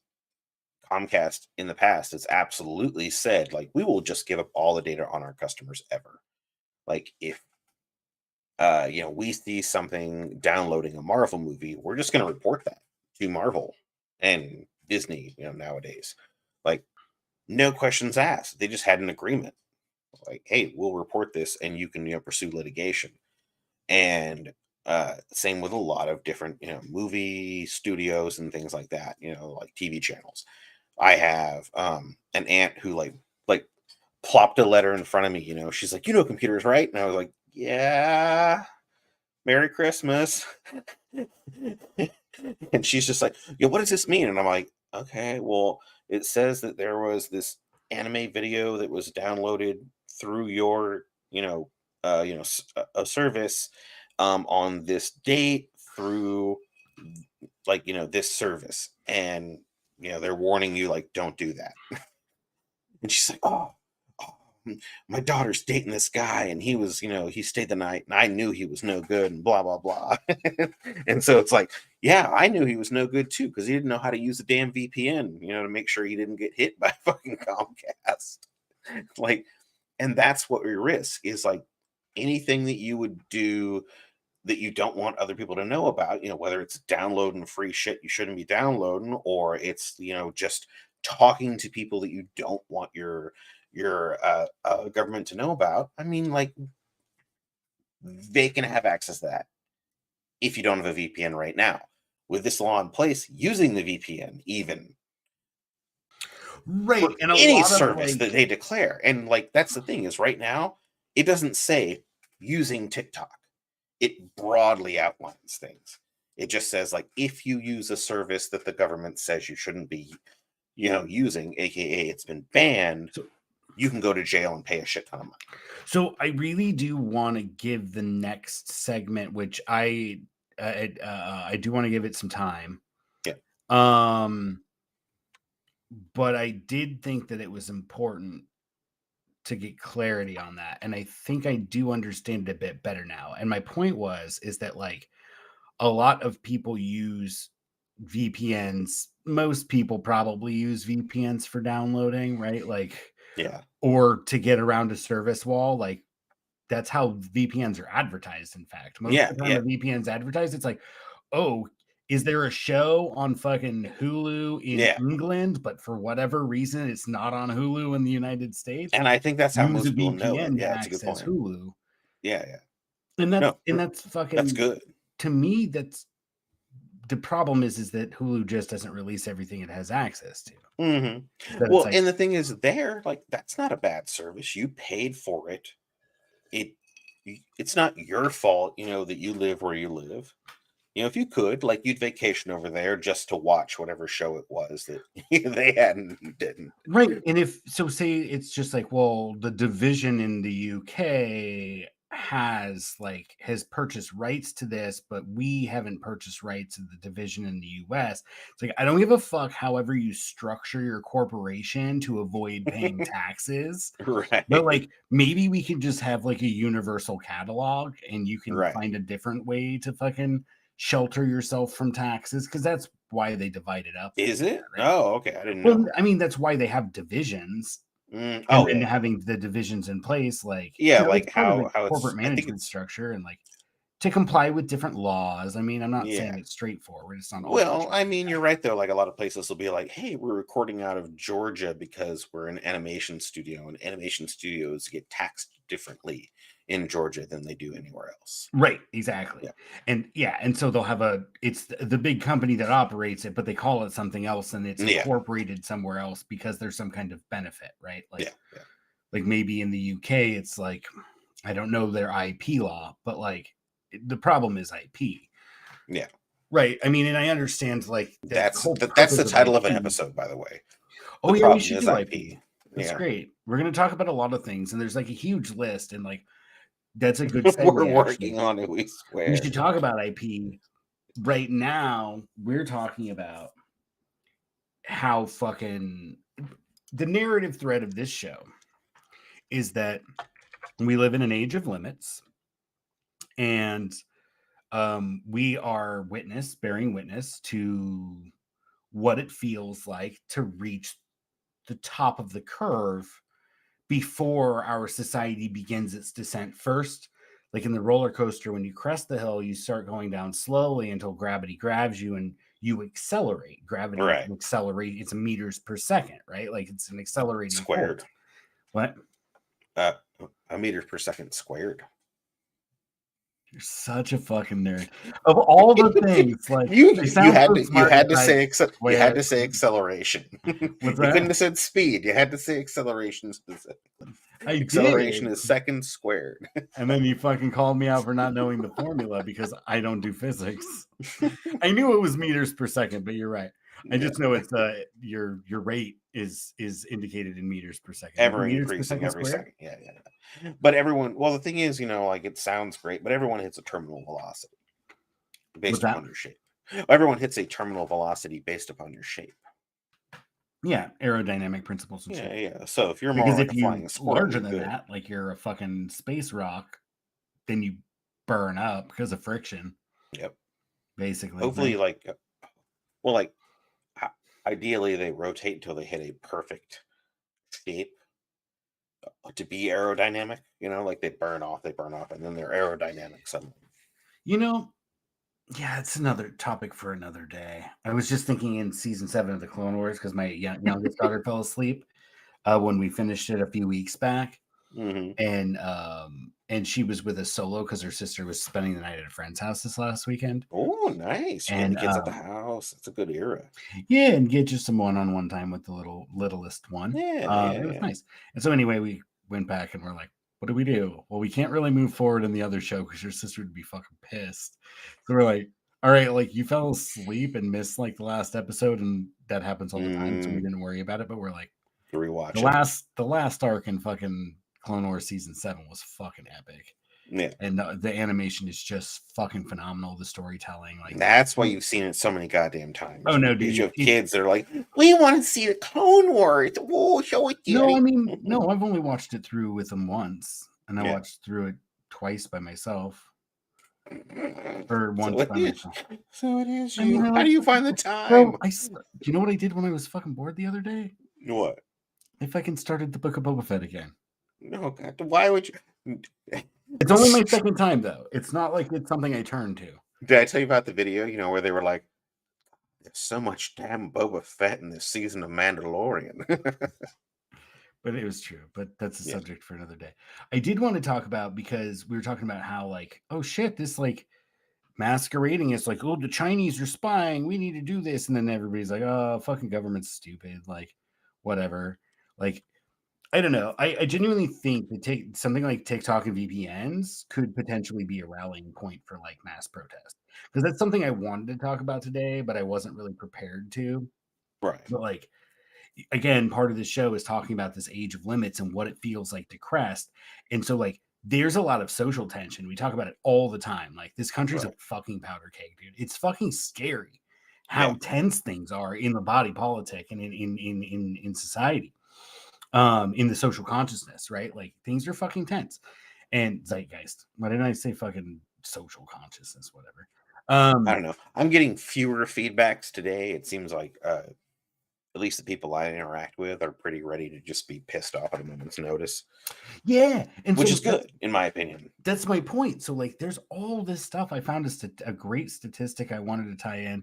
Comcast in the past has absolutely said, like, we will just give up all the data on our customers ever. Like, if we see something downloading a Marvel movie, we're just going to report that to Marvel and Disney, nowadays. Like, no questions asked. They just had an agreement. Like, hey, we'll report this and you can, pursue litigation. And same with a lot of different, movie studios and things like that, like TV channels. I have an aunt who like plopped a letter in front of me, she's like, computers, right? And I was like, yeah, Merry Christmas. And she's just like, yeah, what does this mean? And I'm like, okay, well, it says that there was this anime video that was downloaded through your, a service on this date through this service. And, they're warning you, like, don't do that. And she's like, oh, my daughter's dating this guy and he was, he stayed the night and I knew he was no good and blah, blah, blah. And so it's like, yeah, I knew he was no good too, because he didn't know how to use the damn VPN, to make sure he didn't get hit by fucking Comcast. Like, and that's what we risk is like anything that you would do that you don't want other people to know about, whether it's downloading free shit you shouldn't be downloading, or it's, just talking to people that you don't want your government to know about. I mean, like, they can have access to that if you don't have a VPN right now. With this law in place, using the VPN, even right, for and a any lot of service that they declare, and like that's the thing is right now it doesn't say using TikTok. It broadly outlines things. It just says like if you use a service that the government says you shouldn't be, using, aka it's been banned, you can go to jail and pay a shit ton of money. So I really do want to give the next segment, which I do want to give it some time. Yeah. But I did think that it was important to get clarity on that, and I think I do understand it a bit better now. And my point is that like a lot of people use VPNs. Most people probably use VPNs for downloading, right? Like, yeah, or to get around a service wall. Like, that's how VPNs are advertised. In fact, most of the time a VPN's advertised, it's like, oh, is there a show on fucking Hulu in England, but for whatever reason it's not on Hulu in the United States? And I think that's how Use most a people know it. VPN Yeah, to that's a good access point. Hulu. Yeah. And that's fucking, that's good. To me, that's the problem is that Hulu just doesn't release everything it has access to. Mm-hmm. So Well, like, and the thing is, like that's not a bad service. You paid for it. It's not your fault, that you live where you live. If you could, like, you'd vacation over there just to watch whatever show it was that they had and you didn't. Right. And if so, say it's just like, well, the division in the UK has purchased rights to this, but we haven't purchased rights of the division in the US. It's like, I don't give a fuck however you structure your corporation to avoid paying taxes. Right. But like maybe we could just have like a universal catalog and you can find a different way to fucking shelter yourself from taxes, because that's why they divide it up. Is it? Right? Oh, okay. I didn't know. Well, I mean, that's why they have divisions. And having the divisions in place, like like how corporate management structure and like to comply with different laws. I mean, I'm not saying it's straightforward. It's not all. Well, I mean, you're right though. Like a lot of places will be like, "Hey, we're recording out of Georgia because we're an animation studio, and animation studios get taxed differently in Georgia than they do anywhere else." Right, exactly. Yeah. And so they'll have it's the big company that operates it, but they call it something else and it's incorporated somewhere else because there's some kind of benefit, right? Like, like maybe in the UK, it's like, I don't know their IP law, but like the problem is IP. Yeah. Right. I mean, and I understand like that's the title of an episode, by the way. Oh, yeah, we should do IP. That's great. We're going to talk about a lot of things, and there's like a huge list, and like That's a good We're segue, working actually. on it, we swear. We should talk about IP. Right now, we're talking about how fucking the narrative thread of this show is that we live in an age of limits, and we are bearing witness to what it feels like to reach the top of the curve before our society begins its descent. First, like in the roller coaster, when you crest the hill, you start going down slowly until gravity grabs you and you accelerate. Gravity is Right. an accelerate, it's meters per second, right? Like it's an accelerating Squared. force. What? A meter per second squared. You're such a fucking nerd. Of all the things, like you they sound had so to smart say you had to square. say acceleration. What's You that? couldn't have said speed. You had to say acceleration specifically. I Acceleration did. is seconds squared. And then you fucking called me out for not knowing the formula because I don't do physics. I knew it was meters per second, but you're right. I just know it's your rate is indicated in meters per second. Ever Meters per increasing second every squared? second. Yeah. But everyone, well, the thing is, like it sounds great, but everyone hits a terminal velocity based upon your shape. Everyone hits a terminal velocity based upon your shape. Yeah, aerodynamic principles and shit. Yeah. So if you're more because like if a you're flying squirrel, larger you're than good. that, like you're a fucking space rock, then you burn up because of friction. Yep. Basically. Hopefully, ideally they rotate until they hit a perfect shape to be aerodynamic. Like they burn off, and then they're aerodynamic suddenly. Yeah, it's another topic for another day. I was just thinking in season 7 of the Clone Wars because my youngest daughter fell asleep when we finished it a few weeks back, and she was with us solo because her sister was spending the night at a friend's house this last weekend. Oh, nice! And kids at the house. It's a good era. Yeah, and get just some one-on-one time with the littlest one. It was nice. And so anyway, we went back and we're like, what do we do? Well, we can't really move forward in the other show because your sister would be fucking pissed. So we're like, all right, like you fell asleep and missed like the last episode, and that happens all the time, so we didn't worry about it. But we're like, rewatch the last arc in fucking Clone Wars season 7 was fucking epic. Yeah, and the animation is just fucking phenomenal. The storytelling, like that's why you've seen it so many goddamn times. Oh no, because dude! You have kids that are like, we want to see the Clone Wars. Whoa, show it. No, I mean, no. I've only watched it through with them once, and I watched through it twice by myself. Or once by myself. So it is you. How do you find the time? Bro, do you know what I did when I was fucking bored the other day? What? I fucking started the Book of Boba Fett again. No, God, why would you? It's only my second time, though. It's not like it's something I turn to. Did I tell you about the video, where they were like, there's so much damn Boba Fett in this season of Mandalorian. But it was true. But that's a subject for another day. I did want to talk about, because we were talking about how, like, oh shit, this like masquerading is like, oh, the Chinese are spying. We need to do this. And then everybody's like, oh, fucking government's stupid. Like, whatever. Like, I don't know. I genuinely think that something like TikTok and VPNs could potentially be a rallying point for like mass protest, because that's something I wanted to talk about today, but I wasn't really prepared to. Right. But like, again, part of the show is talking about this age of limits and what it feels like to crest. And so like, there's a lot of social tension. We talk about it all the time. Like, this country's a fucking powder keg, dude. It's fucking scary how tense things are in the body politic and in society. In the social consciousness, right? Like, things are fucking tense. And zeitgeist. Why didn't I say fucking social consciousness? Whatever. I don't know. I'm getting fewer feedbacks today. It seems like at least the people I interact with are pretty ready to just be pissed off at a moment's notice. Yeah, and which is good, in my opinion. That's my point. So like, there's all this stuff. I found a great statistic I wanted to tie in.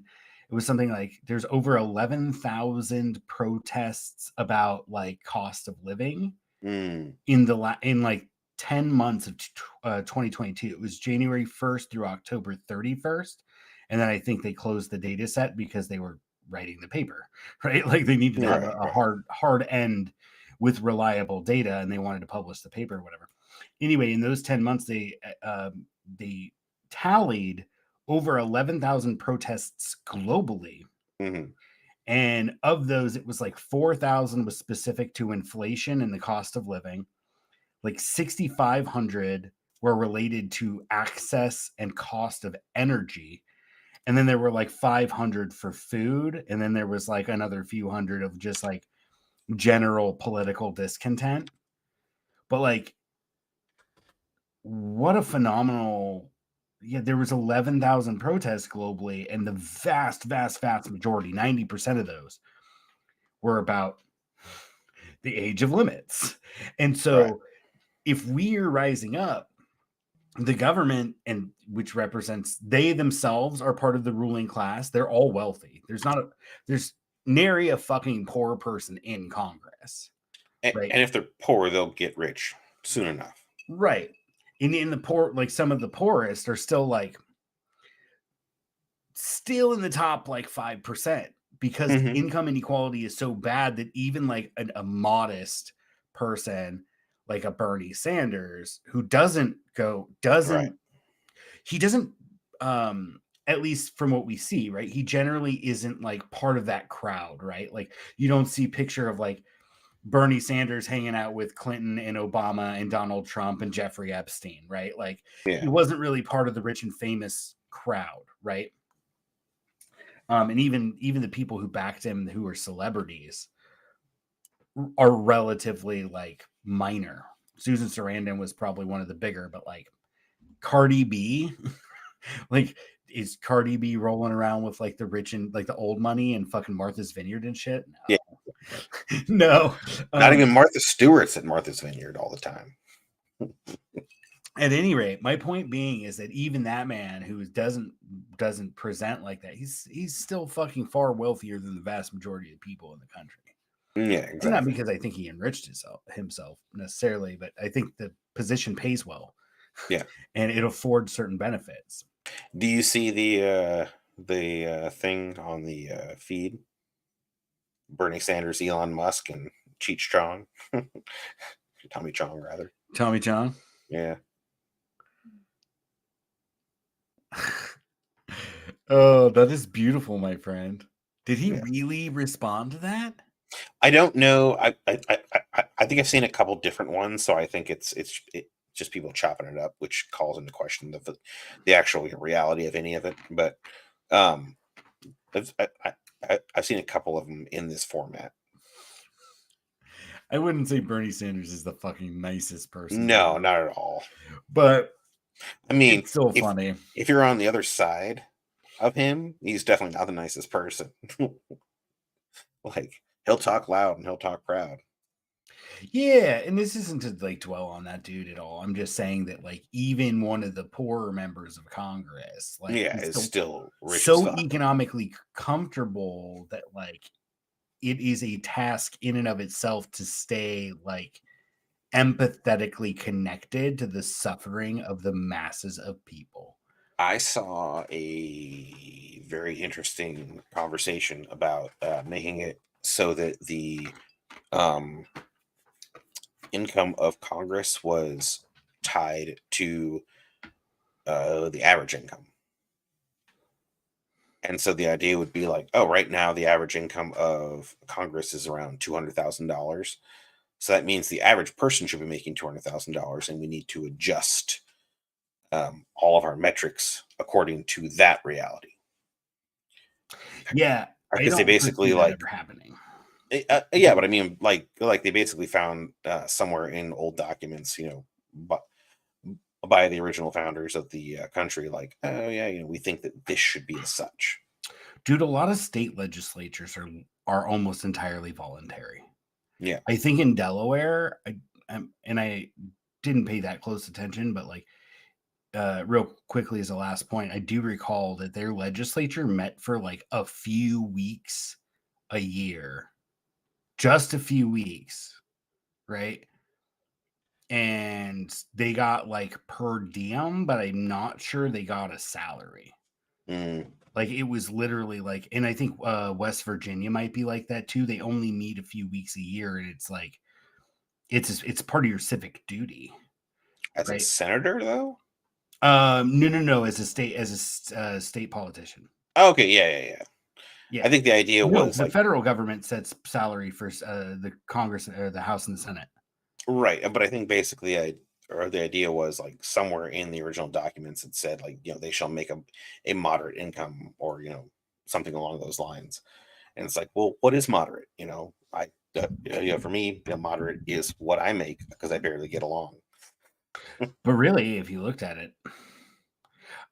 It was something like there's over 11,000 protests about like cost of living in like 10 months of 2022. It was January 1st through October 31st. And then I think they closed the data set because they were writing the paper, right? Like, they needed to have a hard end with reliable data, and they wanted to publish the paper or whatever. Anyway, in those 10 months, they tallied over 11,000 protests globally. And of those, it was like 4,000 was specific to inflation and the cost of living. Like 6,500 were related to access and cost of energy. And then there were like 500 for food. And then there was like another few hundred of just like general political discontent. But like, what a phenomenal. Yeah, there was 11,000 protests globally, and the vast majority, 90% of those, were about the age of limits. And so Right. if we are rising up, the government, and which represents, they themselves are part of the ruling class. They're all wealthy. There's nary a fucking poor person in Congress, And right? if they're poor, they'll get rich soon enough. Right. In the poor, like some of the poorest are still in the top like 5%, because Mhm. income inequality is so bad that even like a modest person like a Bernie Sanders, who Right. he doesn't, at least from what we see, right? He generally isn't like part of that crowd, right? Like you don't see picture of like Bernie Sanders hanging out with Clinton and Obama and Donald Trump and Jeffrey Epstein, right? Like Yeah. he wasn't really part of the rich and famous crowd, right? And even the people who backed him, who are celebrities, are relatively like minor. Susan Sarandon was probably one of the bigger, but like Cardi B, like is Cardi B rolling around with like the rich and like the old money and fucking Martha's Vineyard and shit? No. Yeah. No. Not even Martha Stewart's at Martha's Vineyard all the time. At any rate, my point being is that even that man who doesn't present like that, he's still fucking far wealthier than the vast majority of people in the country. Yeah, And not exactly. because I think he enriched himself necessarily, but I think the position pays well. Yeah. And it affords certain benefits. Do you see the thing on the feed? Bernie Sanders, Elon Musk, and Cheech Chong, Tommy Chong, rather. Tommy John. Yeah. Oh, that is beautiful, my friend. Did he Yeah. really respond to that? I don't know. I think I've seen a couple different ones, so I think it's just people chopping it up, which calls into question the actual reality of any of it. But I've seen a couple of them in this format. I wouldn't say Bernie Sanders is the fucking nicest person. No, not at all. But I mean, it's still funny. If you're on the other side of him, he's definitely not the nicest person. Like, he'll talk loud and he'll talk proud. Yeah, and this isn't to like dwell on that dude at all. I'm just saying that like even one of the poorer members of Congress, like Yeah, is is still rich as so fuck. economically comfortable that like it is a task in and of itself to stay like empathetically connected to the suffering of the masses of people. I saw a very interesting conversation about making it so that the income of Congress was tied to the average income. And so the idea would be like, oh, right now the average income of Congress is around $200,000. So that means the average person should be making $200,000, and we need to adjust all of our metrics according to that reality. Yeah, I Because they don't basically foresee that like, ever happening. yeah, but I mean, like they basically found somewhere in old documents, by the original founders of the country, like, oh yeah, we think that this should be as such. Dude, a lot of state legislatures are almost entirely voluntary. Yeah. I think in Delaware, I didn't pay that close attention, but like real quickly as a last point, I do recall that their legislature met for like a few weeks a year, just a few weeks, right? And they got like per diem, but I'm not sure they got a salary. Mm. Like it was literally like, and I think West Virginia might be like that too. They only meet a few weeks a year, and it's like it's part of your civic duty, As a right? senator, though. No. As a state politician. Okay, yeah. Yeah. I think the idea No, was the like, federal government sets salary for the Congress or the House and the Senate. right, but I think basically or the idea was like somewhere in the original documents it said like, they shall make a moderate income, or something along those lines. And it's like, well, what is moderate? For me, moderate is what I make because I barely get along. But really, if you looked at it,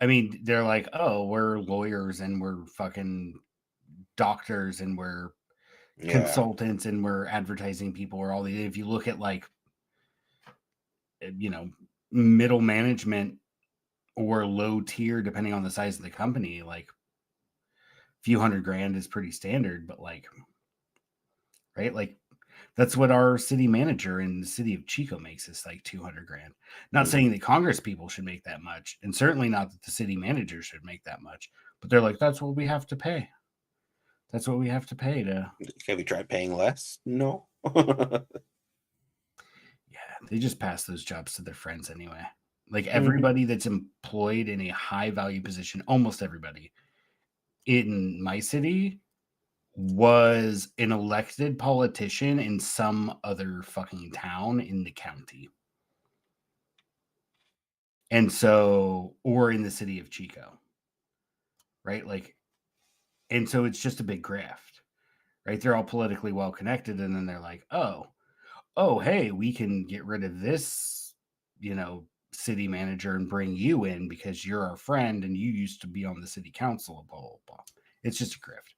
I mean, they're like, oh, we're lawyers and we're fucking doctors and we're Yeah. consultants and we're advertising people or all the. If you look at like, you know, middle management or low tier, depending on the size of the company, like a few $100,000 is pretty standard, but like, right? Like that's what our city manager in the city of Chico makes, is like 200,000. Not saying that Congress people should make that much, and certainly not that the city manager should make that much, but they're like, that's what we have to pay. That's what we have to pay to. Have you tried paying less? No. Yeah, they just pass those jobs to their friends anyway. Like Mm-hmm. everybody that's employed in a high value position, almost everybody in my city was an elected politician in some other fucking town in the county. And so, or in the city of Chico, right? Like, and so it's just a big grift, right? They're all politically well connected. And then they're like, oh, hey, we can get rid of this, city manager and bring you in because you're our friend and you used to be on the city council, blah, blah, blah. It's just a grift.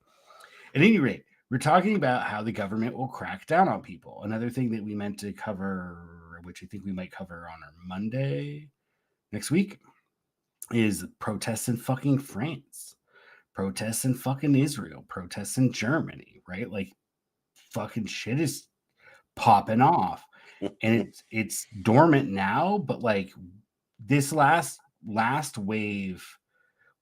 At any rate, we're talking about how the government will crack down on people. Another thing that we meant to cover, which I think we might cover on our Monday next week, is protests in fucking France, protests in fucking Israel, protests in Germany, right? Like fucking shit is popping off. And it's dormant now, but like this last wave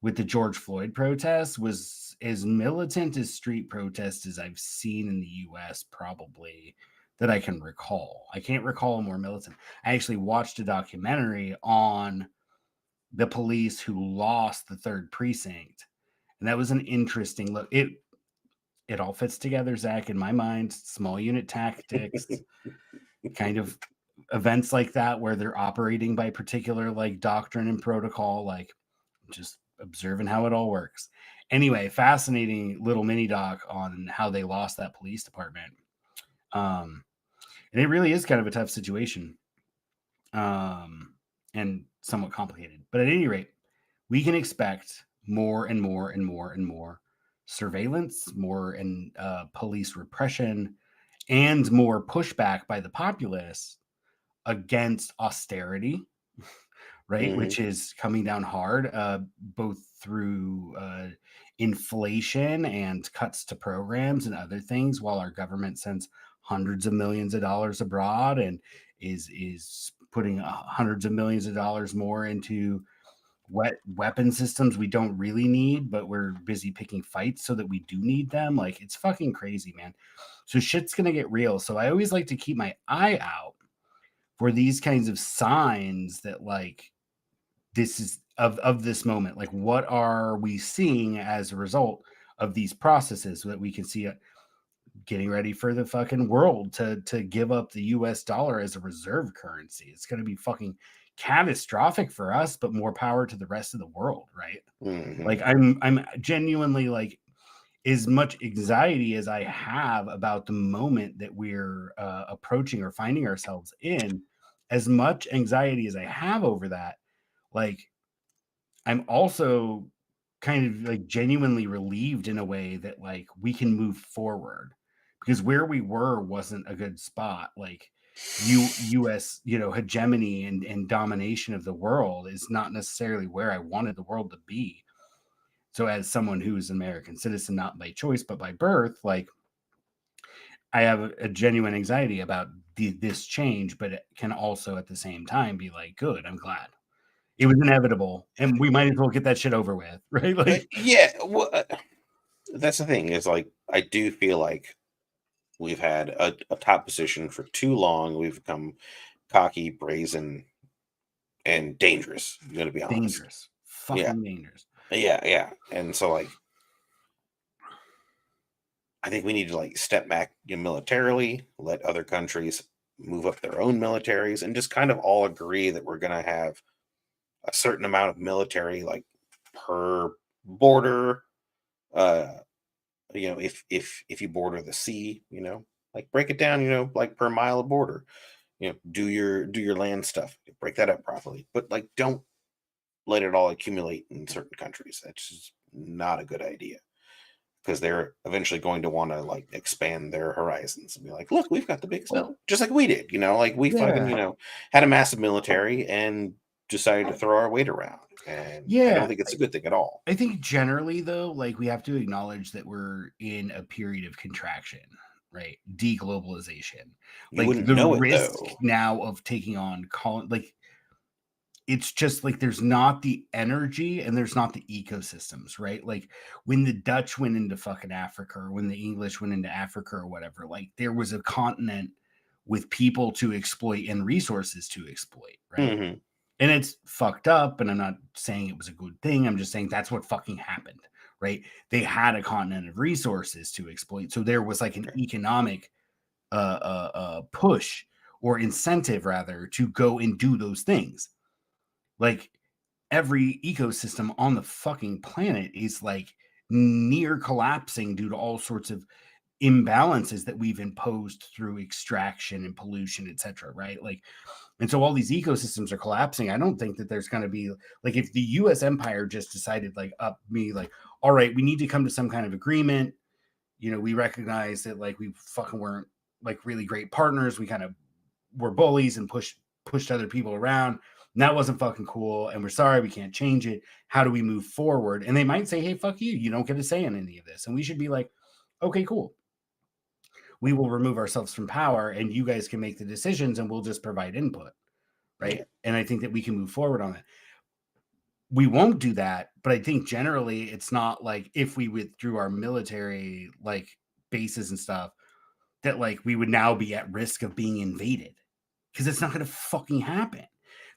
with the George Floyd protests was as militant as street protests as I've seen in the US, probably, that I can recall. I can't recall a more militant. I actually watched a documentary on the police who lost the 3rd precinct, and that was an interesting look. It all fits together, Zach, in my mind. Small unit tactics, kind of events like that where they're operating by particular like doctrine and protocol, like just observing how it all works. Anyway, fascinating little mini doc on how they lost that police department. And it really is kind of a tough situation, and somewhat complicated. But at any rate, we can expect more and more and more and more surveillance, more and police repression, and more pushback by the populace against austerity, right? Mm-hmm. Which is coming down hard, both through inflation and cuts to programs and other things, while our government sends hundreds of millions of dollars abroad and is putting hundreds of millions of dollars more into weapon systems we don't really need, but we're busy picking fights so that we do need them. Like, it's fucking crazy, man. So shit's gonna get real. So I always like to keep my eye out for these kinds of signs that like this is of this moment. Like, what are we seeing as a result of these processes, so that we can see it getting ready for the fucking world to give up the US dollar as a reserve currency. It's going to be fucking catastrophic for us, but more power to the rest of the world, right? Mm-hmm. Like I'm genuinely like, as much anxiety as I have about the moment that we're approaching or finding ourselves in, as much anxiety as I have over that, like I'm also kind of like genuinely relieved in a way that like we can move forward, because where we were wasn't a good spot. Like US, hegemony and domination of the world is not necessarily where I wanted the world to be. So as someone who is an American citizen, not by choice, but by birth, like I have a genuine anxiety about this change, but it can also at the same time be like, good, I'm glad. It was inevitable, and we might as well get that shit over with, right? Like, Yeah, well, that's the thing, is like I do feel like we've had a top position for too long. We've become cocky, brazen, and dangerous. I'm gonna be honest. dangerous, Yeah, fucking dangerous. yeah. And so like I think we need to like step back militarily, let other countries move up their own militaries and just kind of all agree that we're going to have a certain amount of military, like per border. If you border the sea, like break it down, like per mile of border. Do your land stuff, break that up properly, but like don't let it all accumulate in certain countries. That's just not a good idea, because they're eventually going to want to like expand their horizons and be like, look, we've got the biggest Well, just like we did, like we fucking, yeah, had a massive military and decided to throw our weight around. And I don't yeah. think it's a good thing at all. I think generally though, like we have to acknowledge that we're in a period of contraction, right? Deglobalization. You Like wouldn't the know it risk though. now of taking on like it's just like there's not the energy and there's not the ecosystems, right? Like when the Dutch went into fucking Africa or when the English went into Africa or whatever, like there was a continent with people to exploit and resources to exploit, right? Hmm. And it's fucked up. And I'm not saying it was a good thing. I'm just saying that's what fucking happened, right? They had a continent of resources to exploit. So there was like an economic push or incentive rather to go and do those things. Like every ecosystem on the fucking planet is like near collapsing due to all sorts of imbalances that we've imposed through extraction and pollution, etc. Right? Like, and so all these ecosystems are collapsing. I don't think that there's going to be like if the U.S. empire just decided like all right, we need to come to some kind of agreement. We recognize that like we fucking weren't like really great partners. We kind of were bullies and pushed other people around. And that wasn't fucking cool. And we're sorry, we can't change it. How do we move forward? And they might say, hey, fuck you. You don't get a say in any of this. And we should be like, okay, cool. We will remove ourselves from power and you guys can make the decisions and we'll just provide input. Right. Yeah. And I think that we can move forward on it. We won't do that. But I think generally it's not like if we withdrew our military like bases and stuff, that like we would now be at risk of being invaded. Because it's not going to fucking happen.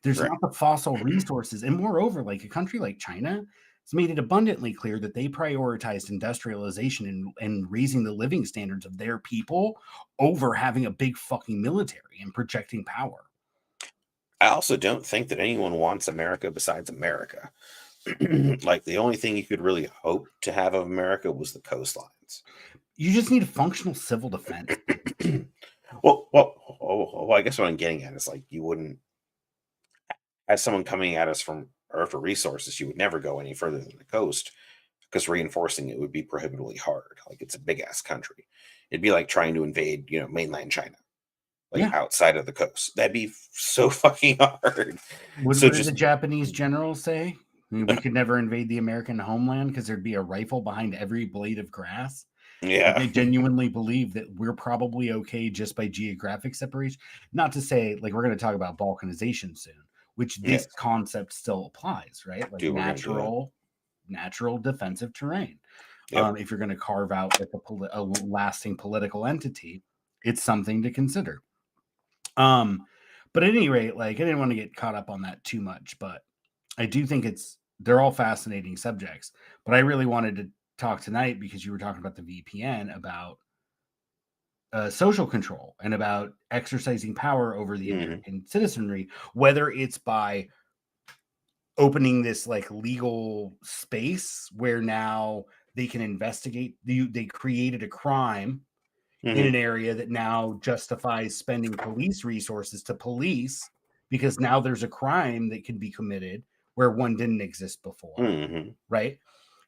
There's Right. not the fossil resources. And moreover, like a country like China has made it abundantly clear that they prioritized industrialization and raising the living standards of their people over having a big fucking military and projecting power. I also don't think that anyone wants America besides America. Like the only thing you could really hope to have of America was the coastlines. You just need a functional civil defense. Well, I guess what I'm getting at is like you wouldn't, as someone coming at us from Earth for resources, you would never go any further than the coast because reinforcing it would be prohibitively hard. Like it's a big ass country. It'd be like trying to invade, mainland China, like Yeah. outside of the coast. That'd be so fucking hard. What So did the just Japanese generals say? We could never invade the American homeland because there'd be a rifle behind every blade of grass. yeah, They genuinely believe that we're probably okay just by geographic separation. Not to say like we're going to talk about balkanization soon, which yeah, this concept still applies, right? Like dude, we're gonna do it. natural defensive terrain. Yep. If you're going to carve out like a lasting political entity, it's something to consider. But at any rate, like I didn't want to get caught up on that too much, but I do think they're all fascinating subjects. But I really wanted to talk tonight because you were talking about the VPN about social control and about exercising power over the American citizenry, whether it's by opening this like legal space where now they can investigate. They created a crime in an area that now justifies spending police resources to police because now there's a crime that can be committed where one didn't exist before, right?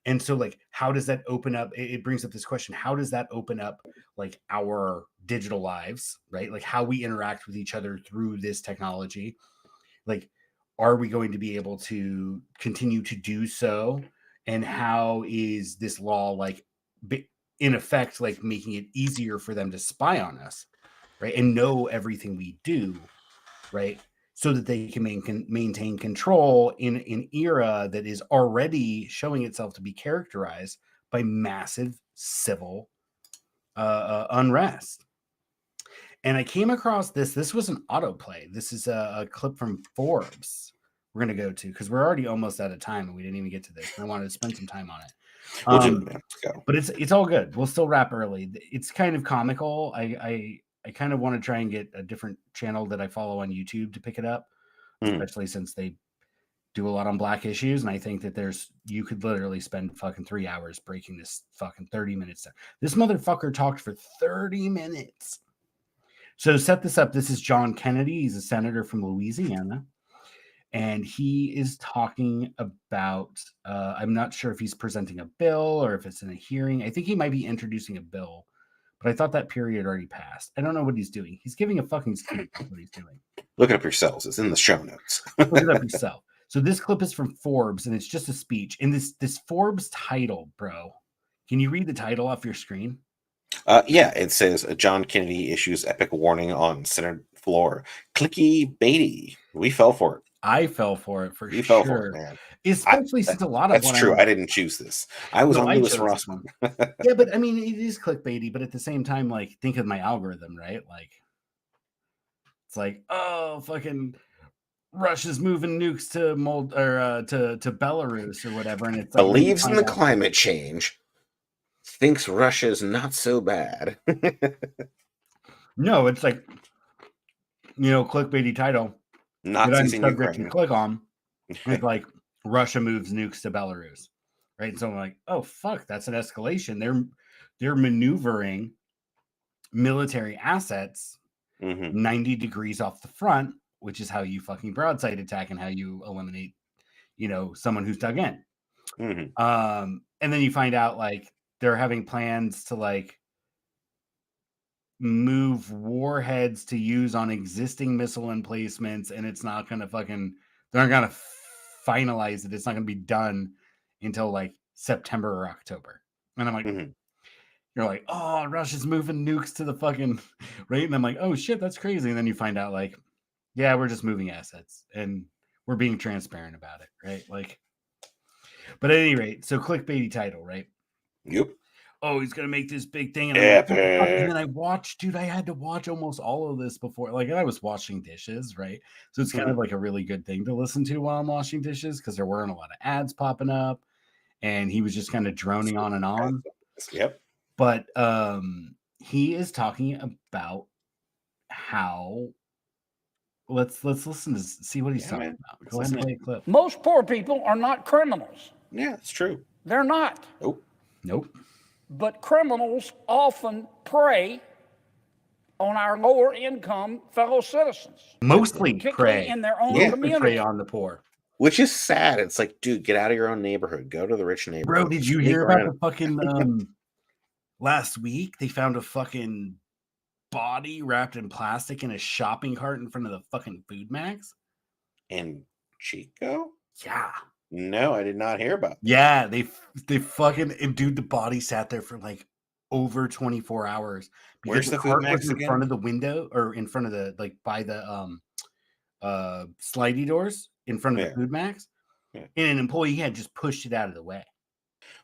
And so like how does that open up, it brings up this question, how does that open up like our digital lives, right? Like how we interact with each other through this technology. Like are we going to be able to continue to do so, and how is this law like in effect like making it easier for them to spy on us, right, and know everything we do, right, so that they can maintain control in an era that is already showing itself to be characterized by massive civil unrest. And I came across this. This was an autoplay. This is a clip from Forbes we're going to go to because we're already almost out of time and we didn't even get to this. I wanted to spend some time on it. We'll do it, man. Let's go. But it's all good. We'll still wrap early. It's kind of comical. I kind of want to try and get a different channel that I follow on YouTube to pick it up, especially since they do a lot on black issues. And I think that you could literally spend fucking 3 hours breaking this fucking 30 minutes. This motherfucker talked for 30 minutes. So to set this up, this is John Kennedy. He's a senator from Louisiana. And he is talking about, I'm not sure if he's presenting a bill or if it's in a hearing. I think he might be introducing a bill, but I thought that period already passed. I don't know what he's doing. He's giving a fucking speech. That's what he's doing. Look it up yourselves. It's in the show notes. Look it up yourself. So this clip is from Forbes, and it's just a speech. And this Forbes title, bro, can you read the title off your screen? Yeah, it says John Kennedy issues epic warning on Senate floor. Clicky baity. We fell for it. I fell for it for You sure. fell for it, man. Especially since a lot of that's true. I didn't choose this. I was on Lewis Rossman. Yeah, but I mean, it is clickbaity. But at the same time, like, think of my algorithm, right? Like, it's like, oh, fucking Russia's moving nukes to to Belarus or whatever, and it's like, believes in the climate change. Thinks Russia's not so bad. No, it's like, clickbaity title. Nazis in subject Ukraine. to click on. It's like Russia moves nukes to Belarus, right? And so I'm like, oh fuck, that's an escalation. They're maneuvering military assets 90 degrees off the front, which is how you fucking broadside attack and how you eliminate, someone who's dug in. And then you find out like they're having plans to like move warheads to use on existing missile emplacements, and it's not gonna they're not gonna finalize it. It's not gonna be done until like September or October. And I'm like, you're like, oh, Russia's moving nukes to the fucking right. And I'm like, oh shit, that's crazy. And then you find out like, yeah, we're just moving assets and we're being transparent about it, right? Like, but at any rate, so clickbaity title, right? Yep. Oh, he's gonna make this big thing, and then I watched, dude. I had to watch almost all of this before, like, and I was washing dishes, right? So it's kind of like a really good thing to listen to while I'm washing dishes because there weren't a lot of ads popping up, and he was just kind of droning on and on. Yep. But he is talking about how. Let's listen to see what he's talking about. Go ahead and play a clip. Most poor people are not criminals. Yeah, it's true. They're not. Nope. But criminals often prey on our lower income fellow citizens. Mostly particularly prey in their own community. Prey on the poor. Which is sad. It's like, dude, get out of your own neighborhood. Go to the rich neighborhood. Bro, did you hear about the fucking last week? They found a fucking body wrapped in plastic in a shopping cart in front of the fucking Food Max? In Chico? Yeah. No, I did not hear about that. Yeah, they fucking, and dude, the body sat there for like over 24 hours. Where's the Food Max in again? front of the window, or in front of the, like, by the slidey doors in front of the Food Max. Yeah. And an employee had just pushed it out of the way.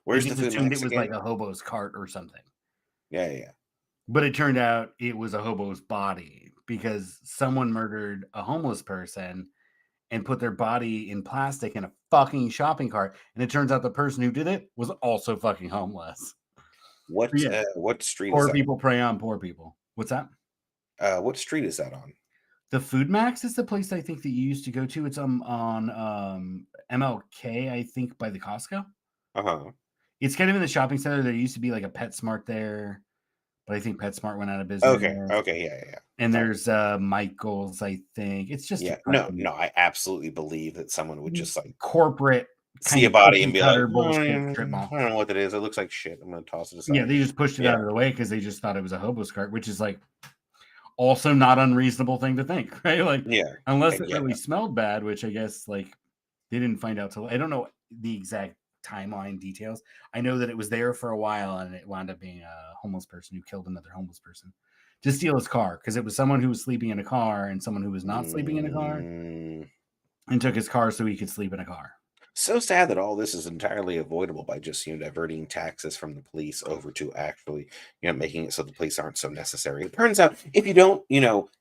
Where's the Food Max? It was like a hobo's cart or something. Yeah. But it turned out it was a hobo's body because someone murdered a homeless person and put their body in plastic in a fucking shopping cart. And it turns out the person who did it was also fucking homeless. What street is that? Poor people prey on poor people. What's that? What street is that on? The Food Max is the place I think that you used to go to. It's on MLK, I think, by the Costco. It's kind of in the shopping center. There used to be like a PetSmart there, but I think PetSmart went out of business. Okay, yeah. And there's Michael's, I think. It's just no. I absolutely believe that someone would just like corporate see a body and be like, bullshit. I don't know what it is. It looks like shit. I'm gonna toss it aside. Yeah, they just pushed it out of the way because they just thought it was a hobo's cart, which is like also not unreasonable thing to think, right? Like, unless it really smelled bad, which I guess like they didn't find out till I don't know the exact timeline details. I know that it was there for a while and it wound up being a homeless person who killed another homeless person to steal his car because it was someone who was sleeping in a car and someone who was not sleeping in a car and took his car so he could sleep in a car. So sad that all this is entirely avoidable by just diverting taxes from the police over to actually making it so the police aren't so necessary. It turns out if you don't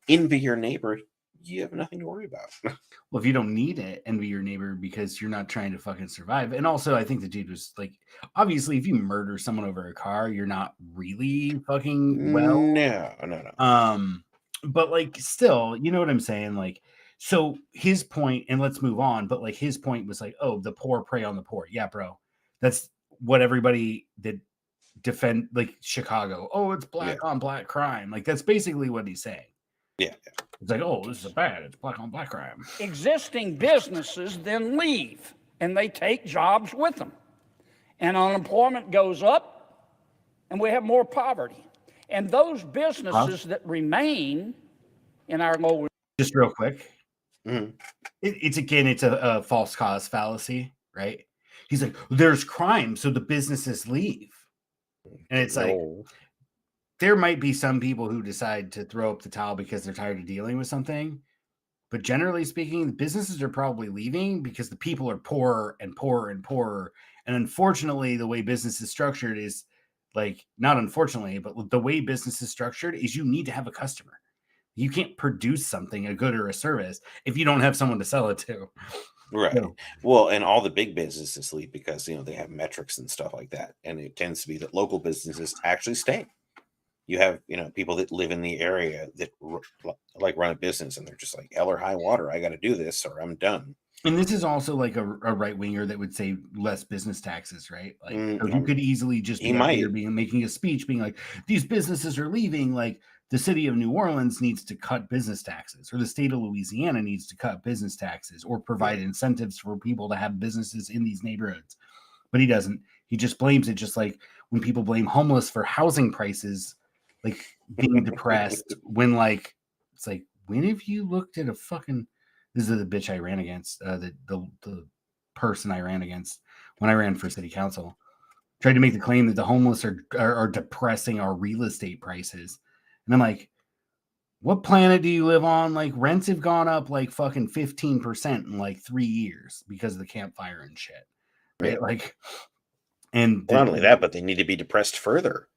envy your neighbor, you have nothing to worry about. Well, if you don't need it, envy your neighbor because you're not trying to fucking survive. And also, I think the dude was like, obviously, if you murder someone over a car, you're not really fucking well. No. But like, still, you know what I'm saying? Like, so his point, and let's move on. But like, his point was like, oh, the poor prey on the poor. Yeah, bro, that's what everybody that defend like Chicago. Oh, it's black on black crime. Like, that's basically what he's saying. Yeah. It's like, oh, this is bad. It's black on black crime. Existing businesses then leave, and they take jobs with them. And unemployment goes up, and we have more poverty. And those businesses that remain in our lower... Just real quick. Mhm. It's a false cause fallacy, right? He's like, there's crime, so the businesses leave. And it's like, there might be some people who decide to throw up the towel because they're tired of dealing with something. But generally speaking, the businesses are probably leaving because the people are poorer and poorer and poorer. And unfortunately, the way business is structured is like, not unfortunately, but the way business is structured is you need to have a customer. You can't produce something, a good or a service, if you don't have someone to sell it to. Right. So, Well, and all the big businesses leave because, they have metrics and stuff like that. And it tends to be that local businesses actually stay. You have, people that live in the area that like run a business and they're just like, hell or high water, I got to do this or I'm done. and this is also like a right winger that would say less business taxes, right? Like, so you could easily just he be up might. here making a speech being like, these businesses are leaving. Like, the city of New Orleans needs to cut business taxes, or the state of Louisiana needs to cut business taxes, or provide incentives for people to have businesses in these neighborhoods. But he doesn't. He just blames it, just like when people blame homeless for housing prices, like being depressed, when like, it's like, when have you looked at a fucking... This is the bitch I ran against, the person I ran against when I ran for city council. Tried to make the claim that the homeless are depressing our real estate prices. And I'm like, what planet do you live on? Like, rents have gone up like fucking 15% in like 3 years because of the campfire and shit. Right? Yeah. Like, and not only that, but they need to be depressed further.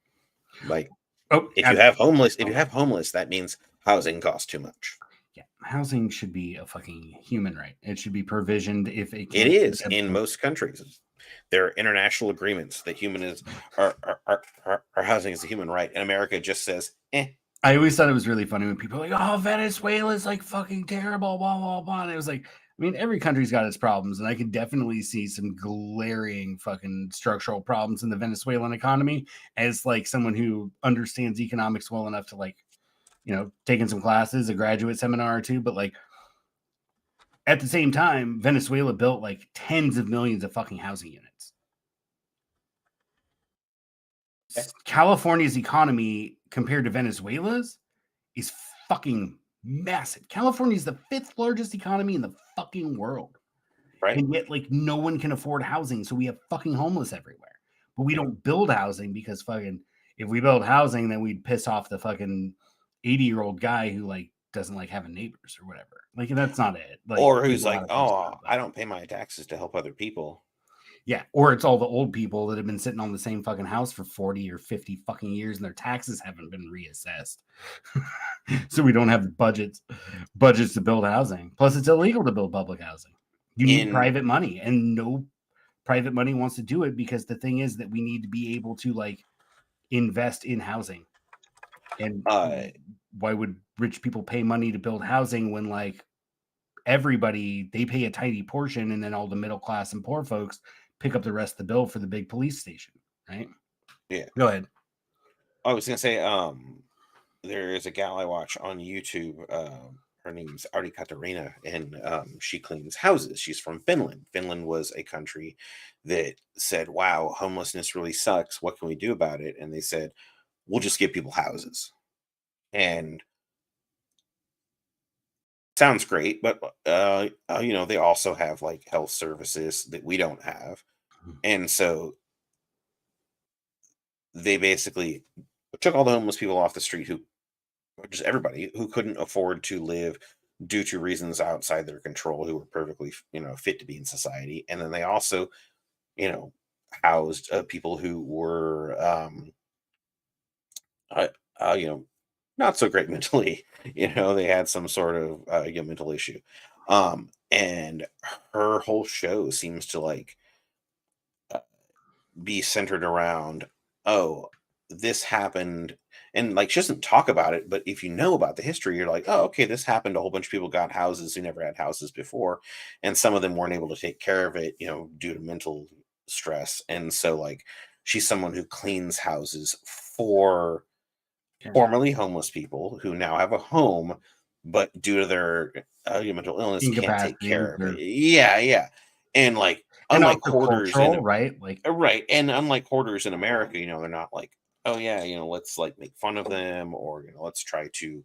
Like, if you have homeless, that means housing costs too much. Yeah, housing should be a fucking human right. It should be provisioned if it can. It is in most countries. There are international agreements that our housing is a human right, and America just says, eh. I always thought it was really funny when people are like, oh, Venezuela's like fucking terrible, blah, blah, blah. And it was like, I mean, every country's got its problems, and I could definitely see some glaring fucking structural problems in the Venezuelan economy as like someone who understands economics well enough to like, taking some classes, a graduate seminar or two, but like at the same time, Venezuela built like tens of millions of fucking housing units. California's economy compared to Venezuela's is fucking massive. California is the 5th largest economy in the fucking world. Right. And yet, like, no one can afford housing. So we have fucking homeless everywhere. But we don't build housing because fucking, if we build housing, then we'd piss off the fucking 80-year-old guy who like doesn't like having neighbors or whatever. Like, that's not it. Like, or who's like, oh, I don't pay my taxes to help other people. Yeah, or it's all the old people that have been sitting on the same fucking house for 40 or 50 fucking years and their taxes haven't been reassessed. So we don't have the budgets to build housing. Plus, it's illegal to build public housing. You need private money, and no private money wants to do it because the thing is that we need to be able to like invest in housing. And why would rich people pay money to build housing when like everybody, they pay a tiny portion, and then all the middle class and poor folks pick up the rest of the bill for the big police station, right? Yeah. Go ahead. I was gonna say, there is a gal I watch on YouTube. Her name's Artie Katarina, and she cleans houses. She's from Finland. Finland was a country that said, wow, homelessness really sucks. What can we do about it? And they said, we'll just give people houses. And sounds great, but they also have like health services that we don't have. And so they basically took all the homeless people off the street, just everybody who couldn't afford to live due to reasons outside their control, who were perfectly fit to be in society. And then they also housed people who were not so great mentally. They had some sort of mental issue. And her whole show seems to like be centered around, oh, this happened. And like she doesn't talk about it, but if you know about the history, you're like, oh, okay, this happened. A whole bunch of people got houses who never had houses before, and some of them weren't able to take care of it, due to mental stress. And so like she's someone who cleans houses for Yeah. formerly homeless people who now have a home, but due to their mental illness can't take Incapacity care of or it. Yeah, yeah. And like and unlike also hoarders cultural, right? Like right, and unlike hoarders in America, they're not like, oh yeah, let's like make fun of them, or let's try to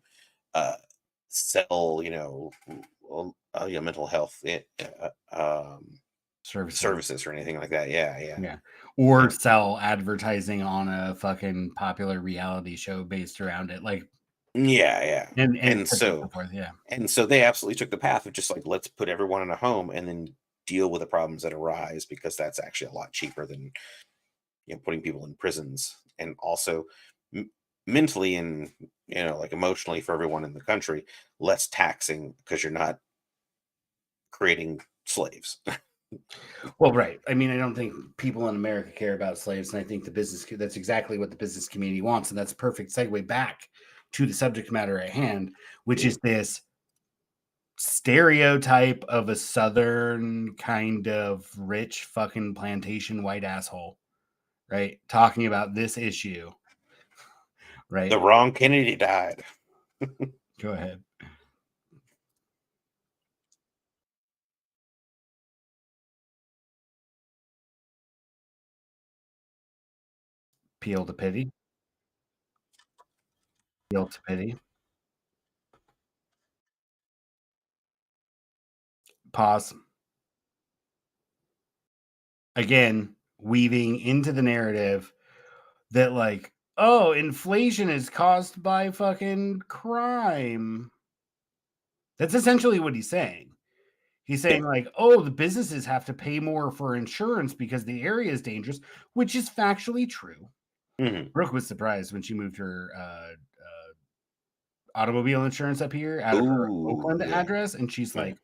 uh sell, mental health services. services or anything like that. Yeah, yeah, Yeah. Or yeah, sell advertising on a fucking popular reality show based around it. Like yeah, yeah. and And so on and so so forth. Yeah. and so they absolutely took the path of just like, let's put everyone in a home and then deal with the problems that arise, because that's actually a lot cheaper than putting people in prisons. And also m- mentally and like emotionally for everyone in the country, less taxing, because you're not creating slaves. Well, right. I mean, I don't think people in America care about slaves, and I think that's exactly what the business community wants, and that's a perfect segue back to the subject matter at hand, which Mm. is this stereotype of a southern kind of rich fucking plantation white asshole, right? Talking about this issue, The right? wrong Kennedy died. Go ahead. Peel to pity. Peel to pity. Pause. Again, weaving into the narrative that like, oh, inflation is caused by fucking crime. That's essentially what he's saying. He's Yeah. saying like, oh, the businesses have to pay more for insurance because the area is dangerous, which is factually true. Hmm. Brooke was surprised when she moved her automobile insurance up here out of her Ooh, Oakland yeah, address, and she's yeah, like,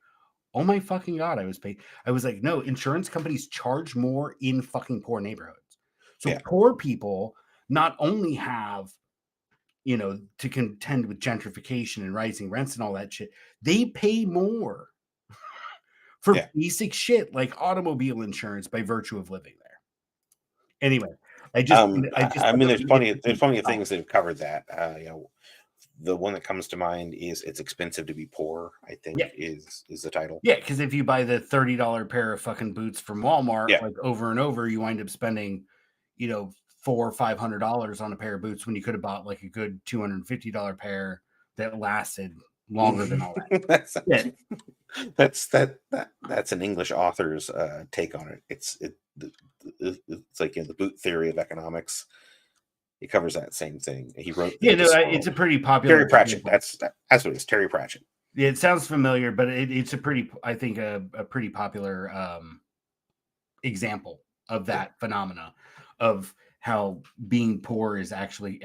"Oh my fucking god, I was paid." I was like, "No, insurance companies charge more in fucking poor neighborhoods." So yeah, poor people not only have, to contend with gentrification and rising rents and all that shit, they pay more for yeah. basic shit like automobile insurance by virtue of living there. Anyway, I just I thought mean, that there's was an plenty of interesting things thought. that have covered that. The one that comes to mind is "It's Expensive to Be Poor," I think Yeah. is the title. Yeah, because if you buy the $30 pair of fucking boots from Walmart, Yeah. like over and over, you wind up spending, $400 or $500 on a pair of boots when you could have bought like a good $250 pair that lasted longer than all that. that's Yeah, that's an English author's take on it. It's like the boot theory of economics. He covers that same thing. He wrote yeah, the no, Small it's a pretty popular Terry Pratchett. example. That's what it is. Terry Pratchett. Yeah, it sounds familiar, but it's a pretty, I think, a pretty popular example of Yeah. that phenomena of how being poor is actually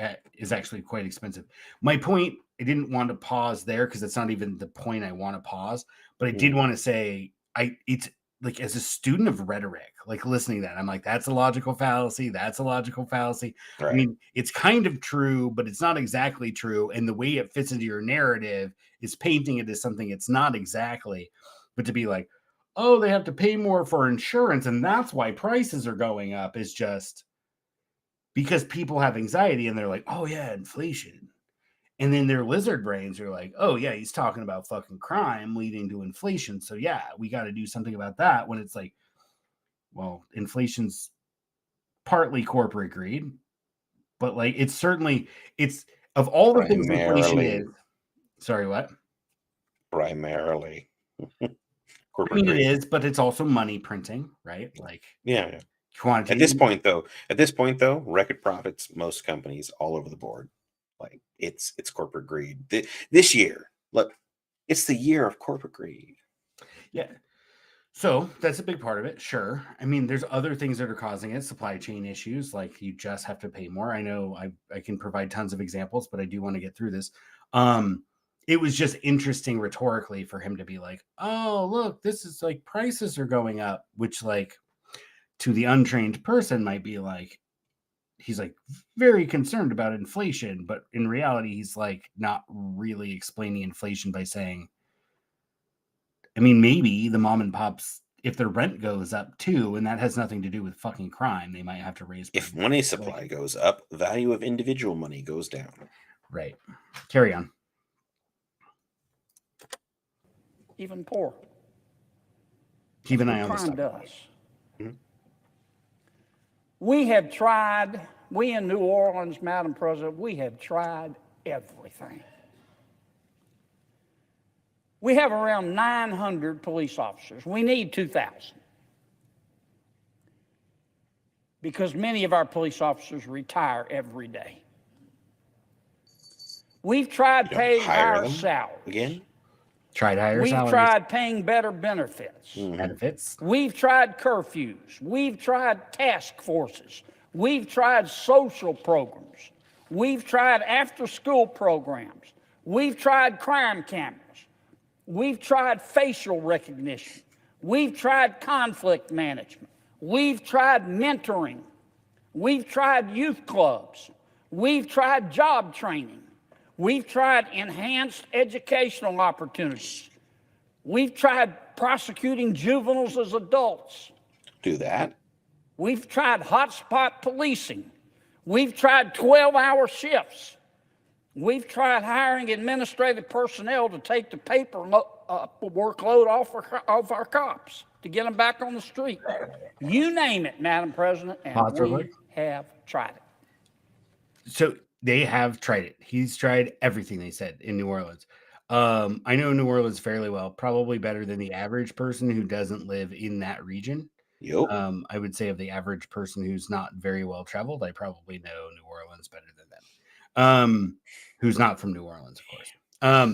quite expensive. My point, I didn't want to pause there because it's not even the point I want to pause, but I did Mhm. want to say it's like as a student of rhetoric, like listening to that, I'm like, that's a logical fallacy. That's a logical fallacy. I Right. mean, it's kind of true, but it's not exactly true. And the way it fits into your narrative is painting it as something it's not exactly. But to be like, oh, they have to pay more for insurance and that's why prices are going up is just because people have anxiety and they're like, oh yeah, inflation. And then their lizard brains are like, oh yeah, he's talking about fucking crime leading to inflation. So yeah, we got to do something about that. When it's like, well, inflation's partly corporate greed, but like it's of all the things inflation is. Primarily, Sorry, what? primarily I corporate mean, it greed. is, but it's also money printing, right? Like Yeah, yeah. quantity. At this point though, record profits, most companies all over the board. Like it's corporate greed. This year, look, it's the year of corporate greed. Yeah. So that's a big part of it. Sure. I mean, there's other things that are causing it, supply chain issues, like you just have to pay more. I know I can provide tons of examples, but I do want to get through this. It was just interesting rhetorically for him to be like, oh, look, this is like prices are going up, which like to the untrained person might be like, he's like very concerned about inflation, but in reality, he's like not really explaining inflation by saying, I mean, maybe the mom and pops, if their rent goes up too, and that has nothing to do with fucking crime, they might have to raise. If money supply goes up, value of individual money goes down. Right. Carry on. Even poor. Keep an eye What on this crime stuff. does. We have tried, we in New Orleans, Madam President, we have tried everything. We have around 900 police officers. We need 2,000. Because many of our police officers retire every day. We've tried paying higher salaries. Again? Tried higher We've salaries. tried paying better benefits. Benefits. We've tried curfews. We've tried task forces. We've tried social programs. We've tried after-school programs. We've tried crime cameras. We've tried facial recognition. We've tried conflict management. We've tried mentoring. We've tried youth clubs. We've tried job training. We've tried enhanced educational opportunities. We've tried prosecuting juveniles as adults. Do that. We've tried hotspot policing. We've tried 12-hour shifts. We've tried hiring administrative personnel to take the paper workload off our cops, to get them back on the street. You name it, Madam President, and we have tried it. So they have tried it. He's tried everything, they said, in New Orleans. I know New Orleans fairly well, probably better than the average person who doesn't live in that region. Yep. I would say of the average person who's not very well traveled, I probably know New Orleans better than them. Who's not from New Orleans, of course. At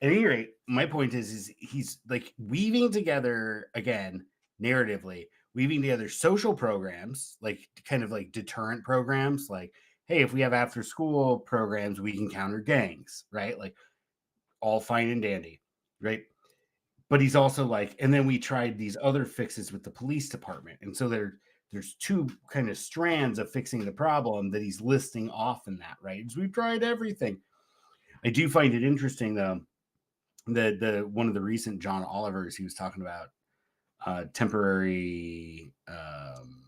any rate, my point is he's like weaving together, again, narratively, weaving together social programs, like kind of like deterrent programs, like, hey, if we have after school programs, we can counter gangs, right? Like all fine and dandy, right? But he's also like, and then we tried these other fixes with the police department. And so there's two kind of strands of fixing the problem that he's listing off in that, right? We've tried everything. I do find it interesting though, the one of the recent John Olivers, he was talking about temporary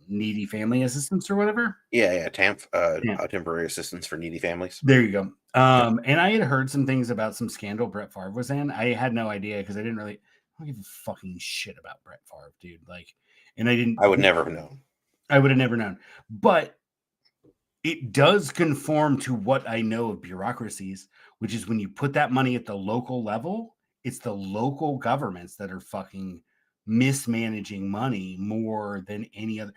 needy family assistance or whatever. Yeah. Temporary assistance for needy families. There you go. And I had heard some things about some scandal Brett Favre was in. I had no idea because I don't give a fucking shit about Brett Favre, dude. Like, and I would never have known. I would have never known. But it does conform to what I know of bureaucracies, which is when you put that money at the local level, it's the local governments that are fucking mismanaging money more than any other.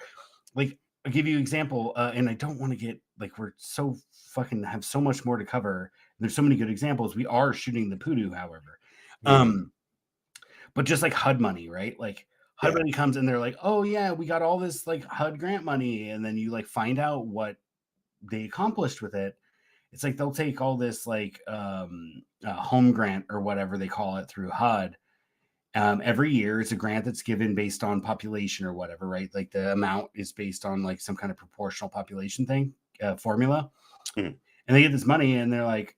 Like, I'll give you an example, and I don't want to get like we're so fucking have so much more to cover. There's so many good examples. We are shooting the Poodoo, however. But just like HUD money, right? Like HUD money comes and they're like, oh yeah, we got all this like HUD grant money, and then you like find out what they accomplished with it. It's like they'll take all this like home grant or whatever they call it through HUD. Every year it's a grant that's given based on population or whatever, right? Like the amount is based on like some kind of proportional population thing, formula. And they get this money and they're like,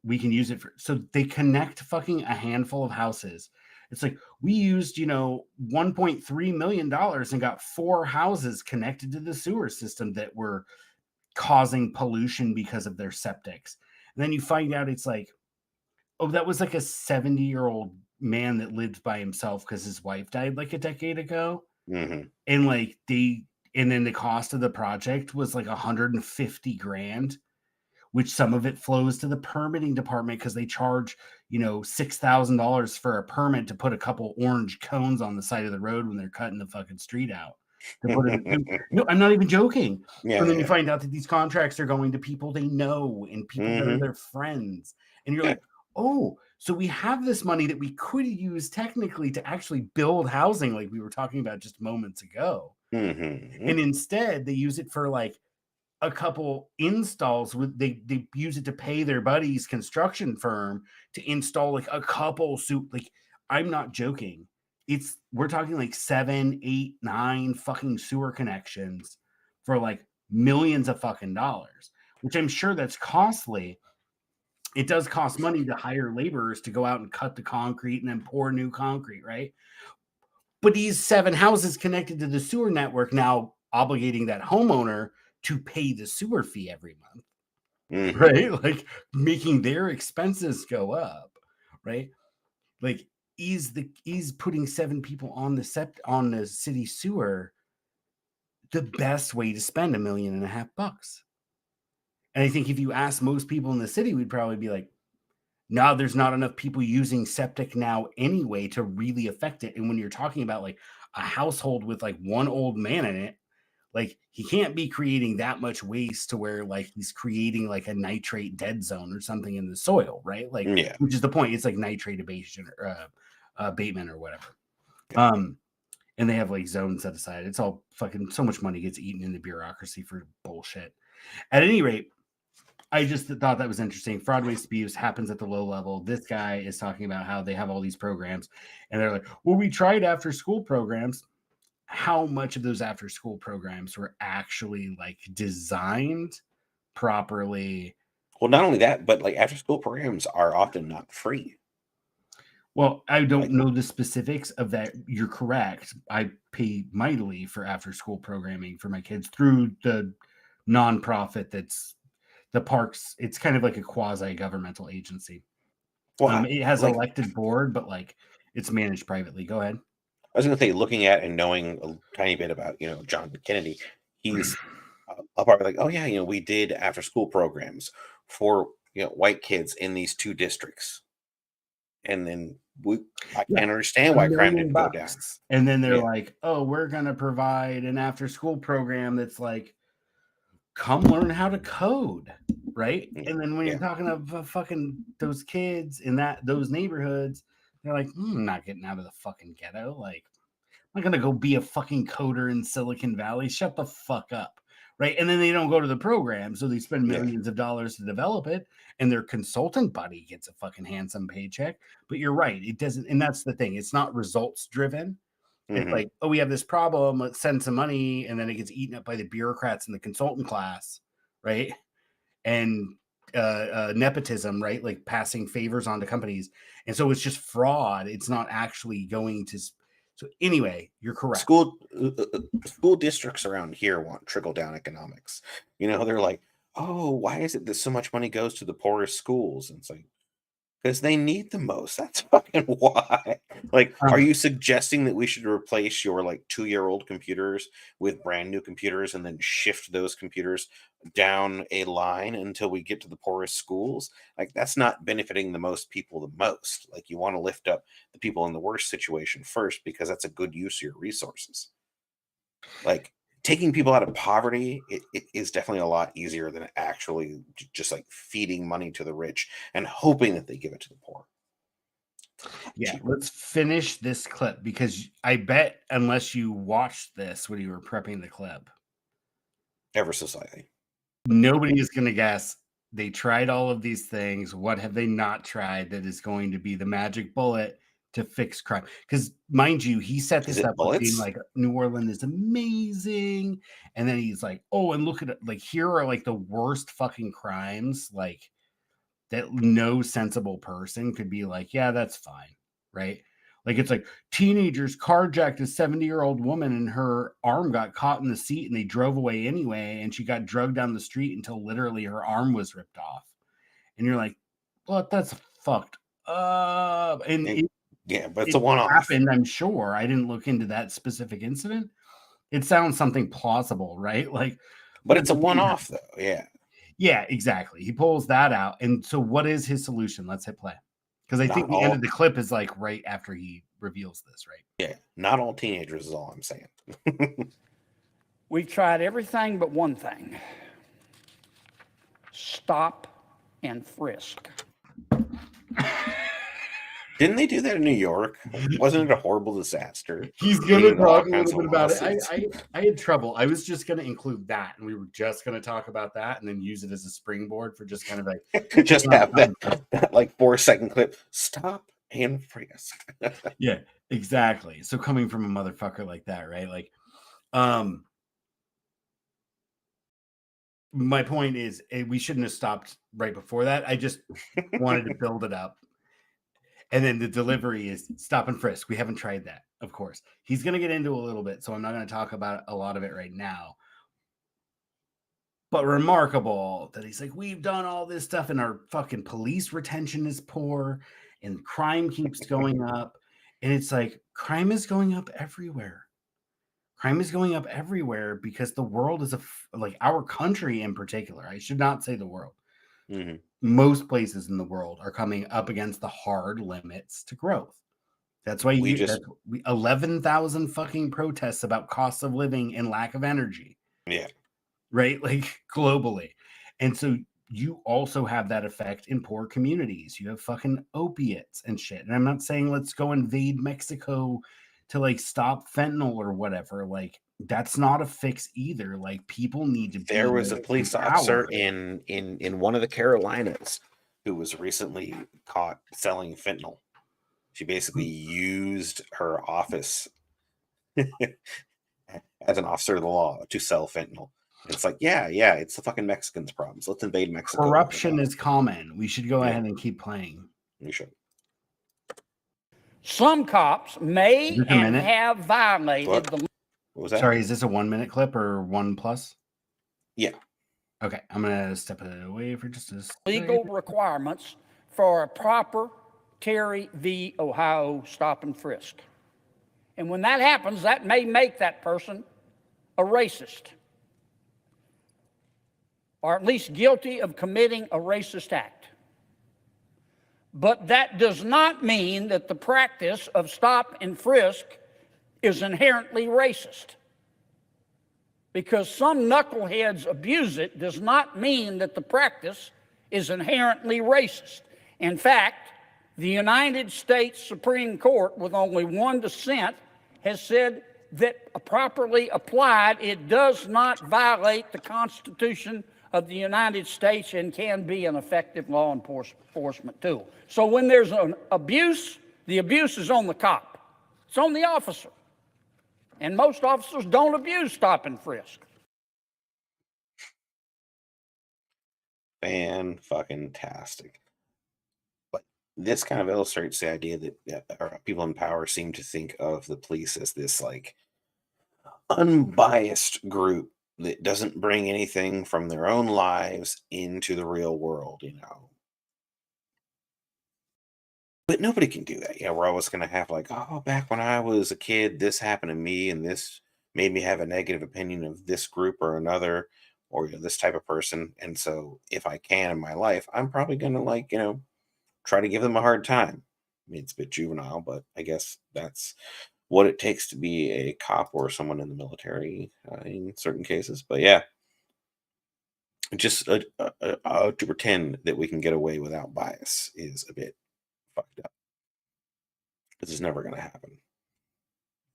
we can use it for, so they connect fucking a handful of houses. It's like, we used, $1.3 million and got 4 houses connected to the sewer system that were causing pollution because of their septics. And then you find out it's like, oh, that was like a 70-year-old man that lived by himself because his wife died like a decade ago. And like and then the cost of the project was like $150,000, which some of it flows to the permitting department because they charge, $6,000 for a permit to put a couple orange cones on the side of the road when they're cutting the fucking street out. No, I'm not even joking. And then you find out that these contracts are going to people they know and people that are their friends. And you're like, oh, So we have this money that we could use technically to actually build housing, like we were talking about just moments ago. Mm-hmm. And instead, they use it for like a couple installs. With they use it to pay their buddy's construction firm to install like a couple like I'm not joking. We're talking like 7, 8, 9 fucking sewer connections for like millions of fucking dollars, which I'm sure that's costly. It does cost money to hire laborers to go out and cut the concrete and then pour new concrete, right? But these 7 houses connected to the sewer network now obligating that homeowner to pay the sewer fee every month, Mm-hmm. right? Like making their expenses go up, right? Like is putting 7 people on the city sewer the best way to spend $1.5 million? And I think if you ask most people in the city, we'd probably be like, no, there's not enough people using septic now anyway to really affect it. And when you're talking about like a household with like one old man in it, like he can't be creating that much waste to where like he's creating like a nitrate dead zone or something in the soil, right? Like, Yeah. which is the point. It's like nitrate abatement or whatever. Yeah. And they have like zones set aside. It's all fucking so much money gets eaten in the bureaucracy for bullshit. At any rate, I just thought that was interesting. Fraud, waste, abuse happens at the low level. This guy is talking about how they have all these programs, and they're like, well, we tried after school programs. How much of those after school programs were actually like designed properly? Well, not only that, but like after school programs are often not free. Well, I don't know the specifics of that. You're correct. I pay mightily for after school programming for my kids through the nonprofit that's the parks. It's kind of like a quasi governmental agency. Well, It has like, elected board, but like it's managed privately. Go ahead. I was going to say, looking at and knowing a tiny bit about, John Kennedy, he's I'll probably like, oh yeah, we did after school programs for white kids in these 2 districts, and then I Yeah, can't understand why crime didn't go down. And then they're Yeah. like, oh, we're gonna provide an after school program that's like, come learn how to code, right? And then when you're talking about fucking those kids in those neighborhoods, they're like, I'm not getting out of the fucking ghetto. Like, I'm not gonna go be a fucking coder in Silicon Valley. Shut the fuck up. Right. And then they don't go to the program. So they spend millions of dollars to develop it. And their consultant buddy gets a fucking handsome paycheck. But you're right. It doesn't. And that's the thing. It's not results driven. It's like, oh, we have this problem. Let's send some money. And then it gets eaten up by the bureaucrats in the consultant class. Right. And nepotism, right? Like passing favors on to companies. And so it's just fraud. It's not actually going to. So anyway, you're correct. School districts around here want trickle down economics. They're like, oh, why is it that so much money goes to the poorest schools? And it's like, because they need the most. That's fucking why. Like, are you suggesting that we should replace your like 2-year-old computers with brand new computers and then shift those computers down a line until we get to the poorest schools? Like, that's not benefiting the most people the most. Like, you want to lift up the people in the worst situation first because that's a good use of your resources. Like, taking people out of poverty, it is definitely a lot easier than actually just like feeding money to the rich and hoping that they give it to the poor. Yeah, let's finish this clip because I bet unless you watched this when you were prepping the clip, Ever so slightly, nobody is going to guess they tried all of these things. What have they not tried that is going to be the magic bullet to fix crime? Because mind you, he set this up with being like New Orleans is amazing, and then he's like, oh, and look at it, like here are like the worst fucking crimes, like that no sensible person could be like, yeah, that's fine, right? Like it's like teenagers carjacked a 70-year-old woman and her arm got caught in the seat and they drove away anyway, and she got drugged down the street until literally her arm was ripped off. And you're like, well, that's fucked up. And but it's a one-off. Happened, I'm sure. I didn't look into that specific incident. It sounds something plausible, right? Like, but it's a one-off though. Yeah. Yeah, exactly. He pulls that out. And so what is his solution? Let's hit play. Because I think the end of the clip is like right after he reveals this, right? Yeah. Not all teenagers is all I'm saying. We've tried everything but one thing. Stop and frisk. Didn't they do that in New York? Wasn't it a horrible disaster? He's going to Leading to all talk a kinds little of bit about it. lawsuits? I had trouble. I was just going to include that, and we were just going to talk about that, and then use it as a springboard for just kind of like Just have that like 4-second clip. Stop and frisk. Yeah, exactly. So coming from a motherfucker like that, right? Like, my point is, we shouldn't have stopped right before that. I just wanted to build it up. And then the delivery is stop and frisk. We haven't tried that, of course. He's going to get into a little bit, so I'm not going to talk about a lot of it right now. But remarkable that he's like, we've done all this stuff and our fucking police retention is poor and crime keeps going up. And it's like, crime is going up everywhere. Crime is going up everywhere because the world is like our country in particular. I should not say the world. Mm-hmm. Most places in the world are coming up against the hard limits to growth. That's why 11,000 fucking protests about costs of living and lack of energy. Yeah. Right? Like globally. And so you also have that effect in poor communities. You have fucking opiates and shit. And I'm not saying let's go invade Mexico to like stop fentanyl or whatever. Like that's not a fix either. Like people need to be. There was a police officer in one of the Carolinas who was recently caught selling fentanyl. She basically used her office as an officer of the law to sell fentanyl. And it's like, yeah, it's the fucking Mexicans' problems. Let's invade Mexico. Corruption is common. We should go ahead and keep playing. We should. Some cops may and have violated the. What was that? Sorry, is this a 1 minute clip or 1+? Yeah. Okay, I'm gonna step it away for just a second. Legal requirements for a proper Terry v. Ohio stop and frisk. And when that happens, that may make that person a racist, or at least guilty of committing a racist act. But that does not mean that the practice of stop and frisk is inherently racist. Because some knuckleheads abuse it does not mean that the practice is inherently racist. In fact, the United States Supreme Court, with only one dissent, has said that properly applied, it does not violate the Constitution of the United States and can be an effective law enforcement tool. So when there's an abuse, the abuse is on the cop. It's on the officer. And most officers don't abuse stop and frisk. Fan-fucking-tastic. But this kind of illustrates the idea that people in power seem to think of the police as this like unbiased group that doesn't bring anything from their own lives into the real world, But nobody can do that. We're always going to have like, oh, back when I was a kid, this happened to me and this made me have a negative opinion of this group or another, or this type of person. And so if I can in my life, I'm probably going to try to give them a hard time. I mean, it's a bit juvenile, but I guess that's what it takes to be a cop or someone in the military in certain cases. But yeah, just to pretend that we can get away without bias is a bit fucked up. This is never going to happen.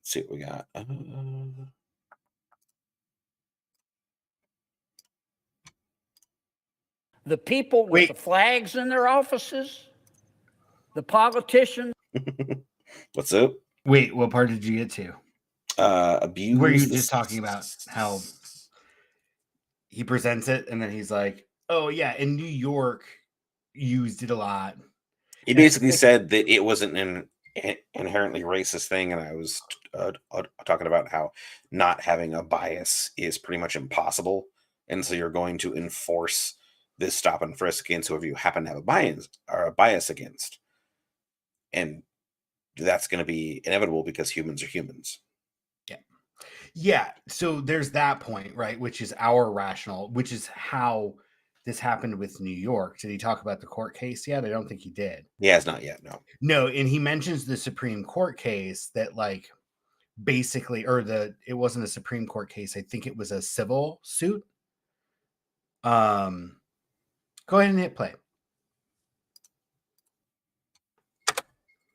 Let's see what we got. The people with the flags in their offices, the politicians. What's up? Wait, what part did you get to? Abuse. Were you just talking about how he presents it and then he's like, oh yeah, in New York used it a lot. He basically said that it wasn't an inherently racist thing, and I was talking about how not having a bias is pretty much impossible, and so you're going to enforce this stop and frisk against whoever you happen to have a bias against, and that's going to be inevitable because humans are humans. Yeah. So there's that point, right? Which is our rational, which is how this happened with New York. Did he talk about the court case yet? I don't think he did. He has not yet. No. And he mentions the Supreme Court case that like basically, it wasn't a Supreme Court case. I think it was a civil suit. Go ahead and hit play.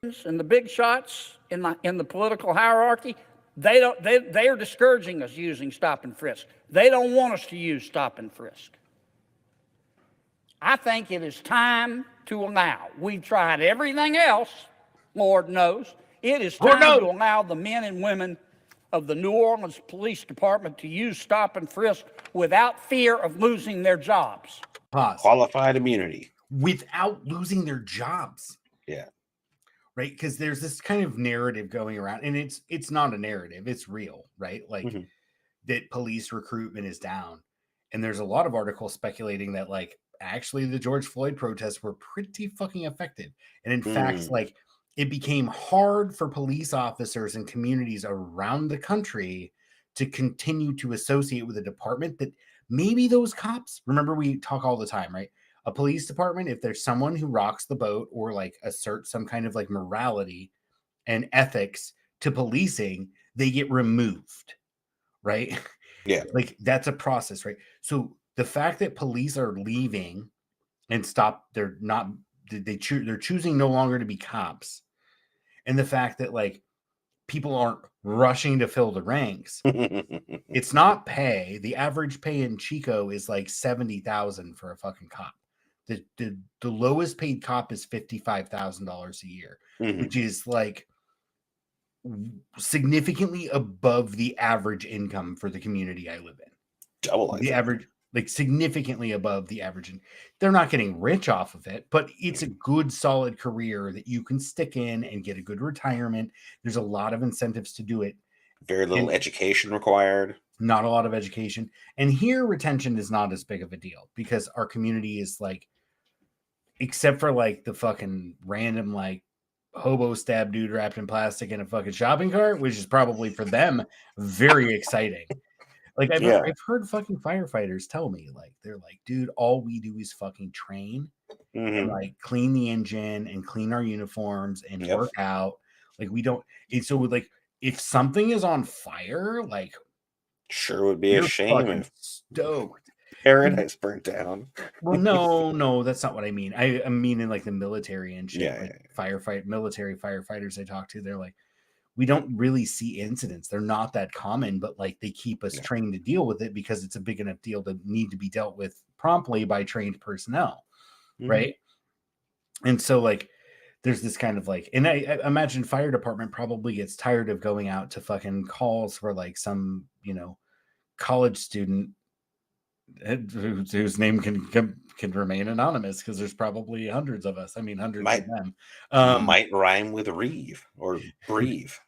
and the big shots in the political hierarchy, they are discouraging us using stop and frisk. They don't want us to use stop and frisk. I think it is time to allow. We've tried everything else, Lord knows. It is time to allow the men and women of the New Orleans Police Department to use stop and frisk without fear of losing their jobs. Pause. Qualified immunity. Without losing their jobs. Yeah. Right? Because there's this kind of narrative going around, and it's not a narrative, it's real, right? Like that police recruitment is down. And there's a lot of articles speculating that like actually the George Floyd protests were pretty fucking effective. And in fact, like it became hard for police officers and communities around the country to continue to associate with a department that maybe those cops, remember we talk all the time, right? A police department, if there's someone who rocks the boat or like asserts some kind of like morality and ethics to policing, they get removed, right? Yeah. Like that's a process, right? So the fact that police are leaving and they're choosing no longer to be cops, and the fact that like people aren't rushing to fill the ranks, it's not pay. The average pay in Chico is like $70,000 for a fucking cop. The lowest paid cop is $55,000 a year, which is like significantly above the average income for the community I live in. Double the average, like significantly above the average. And they're not getting rich off of it, but it's a good, solid career that you can stick in and get a good retirement. There's a lot of incentives to do it. Very little education required. Not a lot of education. And here, retention is not as big of a deal because our community is like, except for like the fucking random like hobo stab dude wrapped in plastic in a fucking shopping cart, which is probably for them very exciting. Like I've heard fucking firefighters tell me, like, they're like, dude, all we do is fucking train and like clean the engine and clean our uniforms and work out. Like we don't. And so like, if something is on fire, like, sure would be a shame if stoked. Paradise burnt down. Well, no, that's not what I mean. I mean in like the military and shit. Military firefighters I talk to, they're like, we don't really see incidents. They're not that common, but like they keep us trained to deal with it because it's a big enough deal to need to be dealt with promptly by trained personnel. Right. And so like there's this kind of like, and I imagine fire department probably gets tired of going out to fucking calls for like some, college student whose name can remain anonymous because there's probably hundreds of us. I mean, hundreds of them. Might rhyme with Reeve or Breve.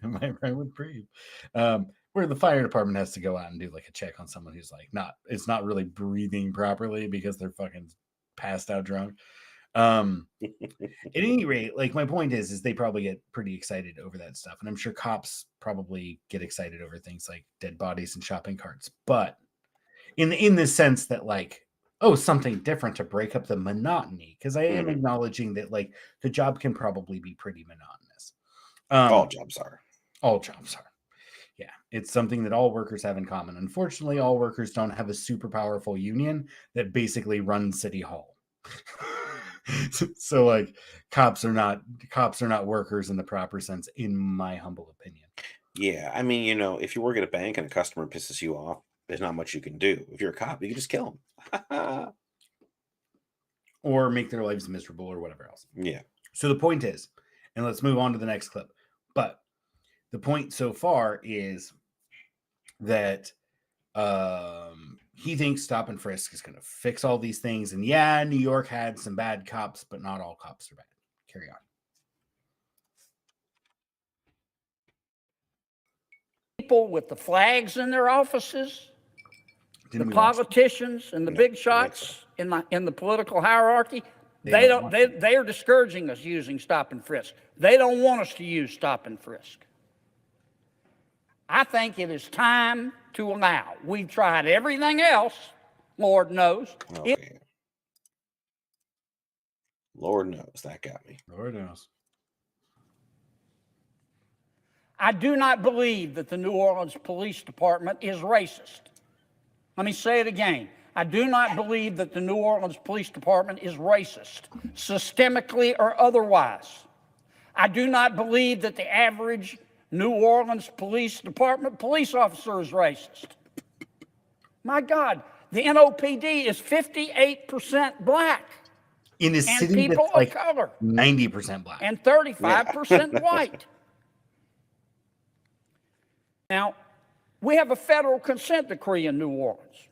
Might rhyme with Breve. Where the fire department has to go out and do like a check on someone who's like it's not really breathing properly because they're fucking passed out drunk. At any rate, like my point is they probably get pretty excited over that stuff, and I'm sure cops probably get excited over things like dead bodies and shopping carts, but in the sense that like, oh, something different to break up the monotony, because I am acknowledging that like the job can probably be pretty monotonous. All jobs are. Yeah, it's something that all workers have in common. Unfortunately, all workers don't have a super powerful union that basically runs City Hall. So like cops are not workers in the proper sense, in my humble opinion. Yeah, I mean, if you work at a bank and a customer pisses you off, there's not much you can do. If you're a cop, you can just kill them. Or make their lives miserable or whatever else. Yeah. So the point is, and let's move on to the next clip, but the point so far is that he thinks stop and frisk is going to fix all these things. And yeah, New York had some bad cops, but not all cops are bad. Carry on. People with the flags in their offices, the politicians and the big shots in the political hierarchy, they are discouraging us using stop and frisk. They don't want us to use stop and frisk. I think it is time to allow. We've tried everything else, Lord knows. Okay. Lord knows, that got me. Lord knows. I do not believe that the New Orleans Police Department is racist. Let me say it again. I do not believe that the New Orleans Police Department is racist, systemically or otherwise. I do not believe that the average New Orleans Police Department police officer is racist. My God, the NOPD is 58% black In a and city people that's of like color 90% black. and 35% white. Now, we have a federal consent decree in New Orleans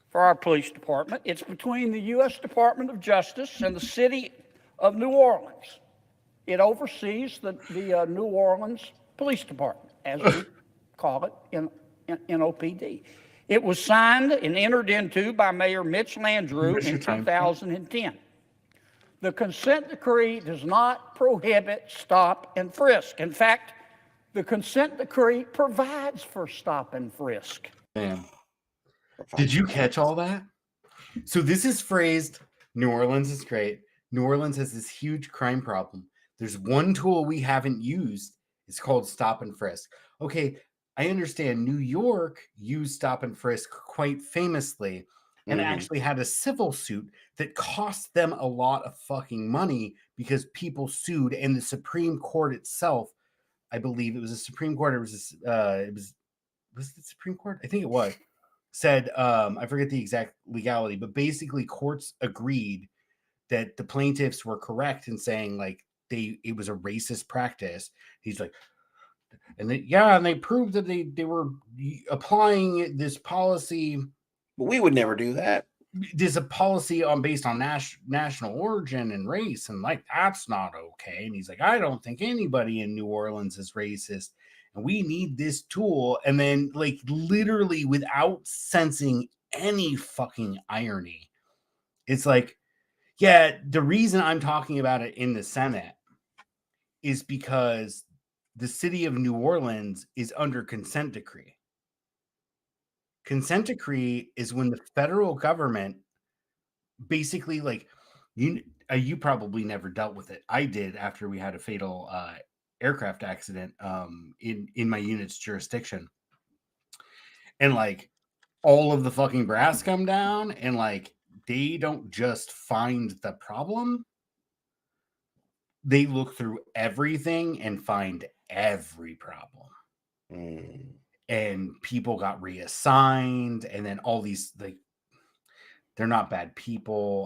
for our police department. It's between the U.S. Department of Justice and the city of New Orleans. It oversees the New Orleans Police Department, as we call it in NOPD. It was signed and entered into by Mayor Mitch Landrieu in 2010. The consent decree does not prohibit stop and frisk. In fact, the consent decree provides for stop and frisk. Man. Did you catch all that? So this is phrased, New Orleans is great. New Orleans has this huge crime problem. There's one tool we haven't used. It's called stop and frisk. Okay, I understand New York used stop and frisk quite famously and actually had a civil suit that cost them a lot of fucking money because people sued, and the Supreme Court itself, I believe it was the Supreme Court, was it the Supreme Court? I think it was. Said, I forget the exact legality, but basically courts agreed that the plaintiffs were correct in saying like it was a racist practice. He's like, and they proved that they were applying this policy. But we would never do that. There's a policy based on national origin and race, and like that's not okay. And he's like, I don't think anybody in New Orleans is racist, and we need this tool. And then, like, literally without sensing any fucking irony, it's like, yeah, the reason I'm talking about it in the Senate is because the city of New Orleans is under consent decree. Consent decree is when the federal government basically, like, you probably never dealt with it. I did after we had a fatal aircraft accident in my unit's jurisdiction, and like all of the fucking brass come down, and like they don't just find the problem, they look through everything and find every problem. And people got reassigned, and then all these, like, they're not bad people.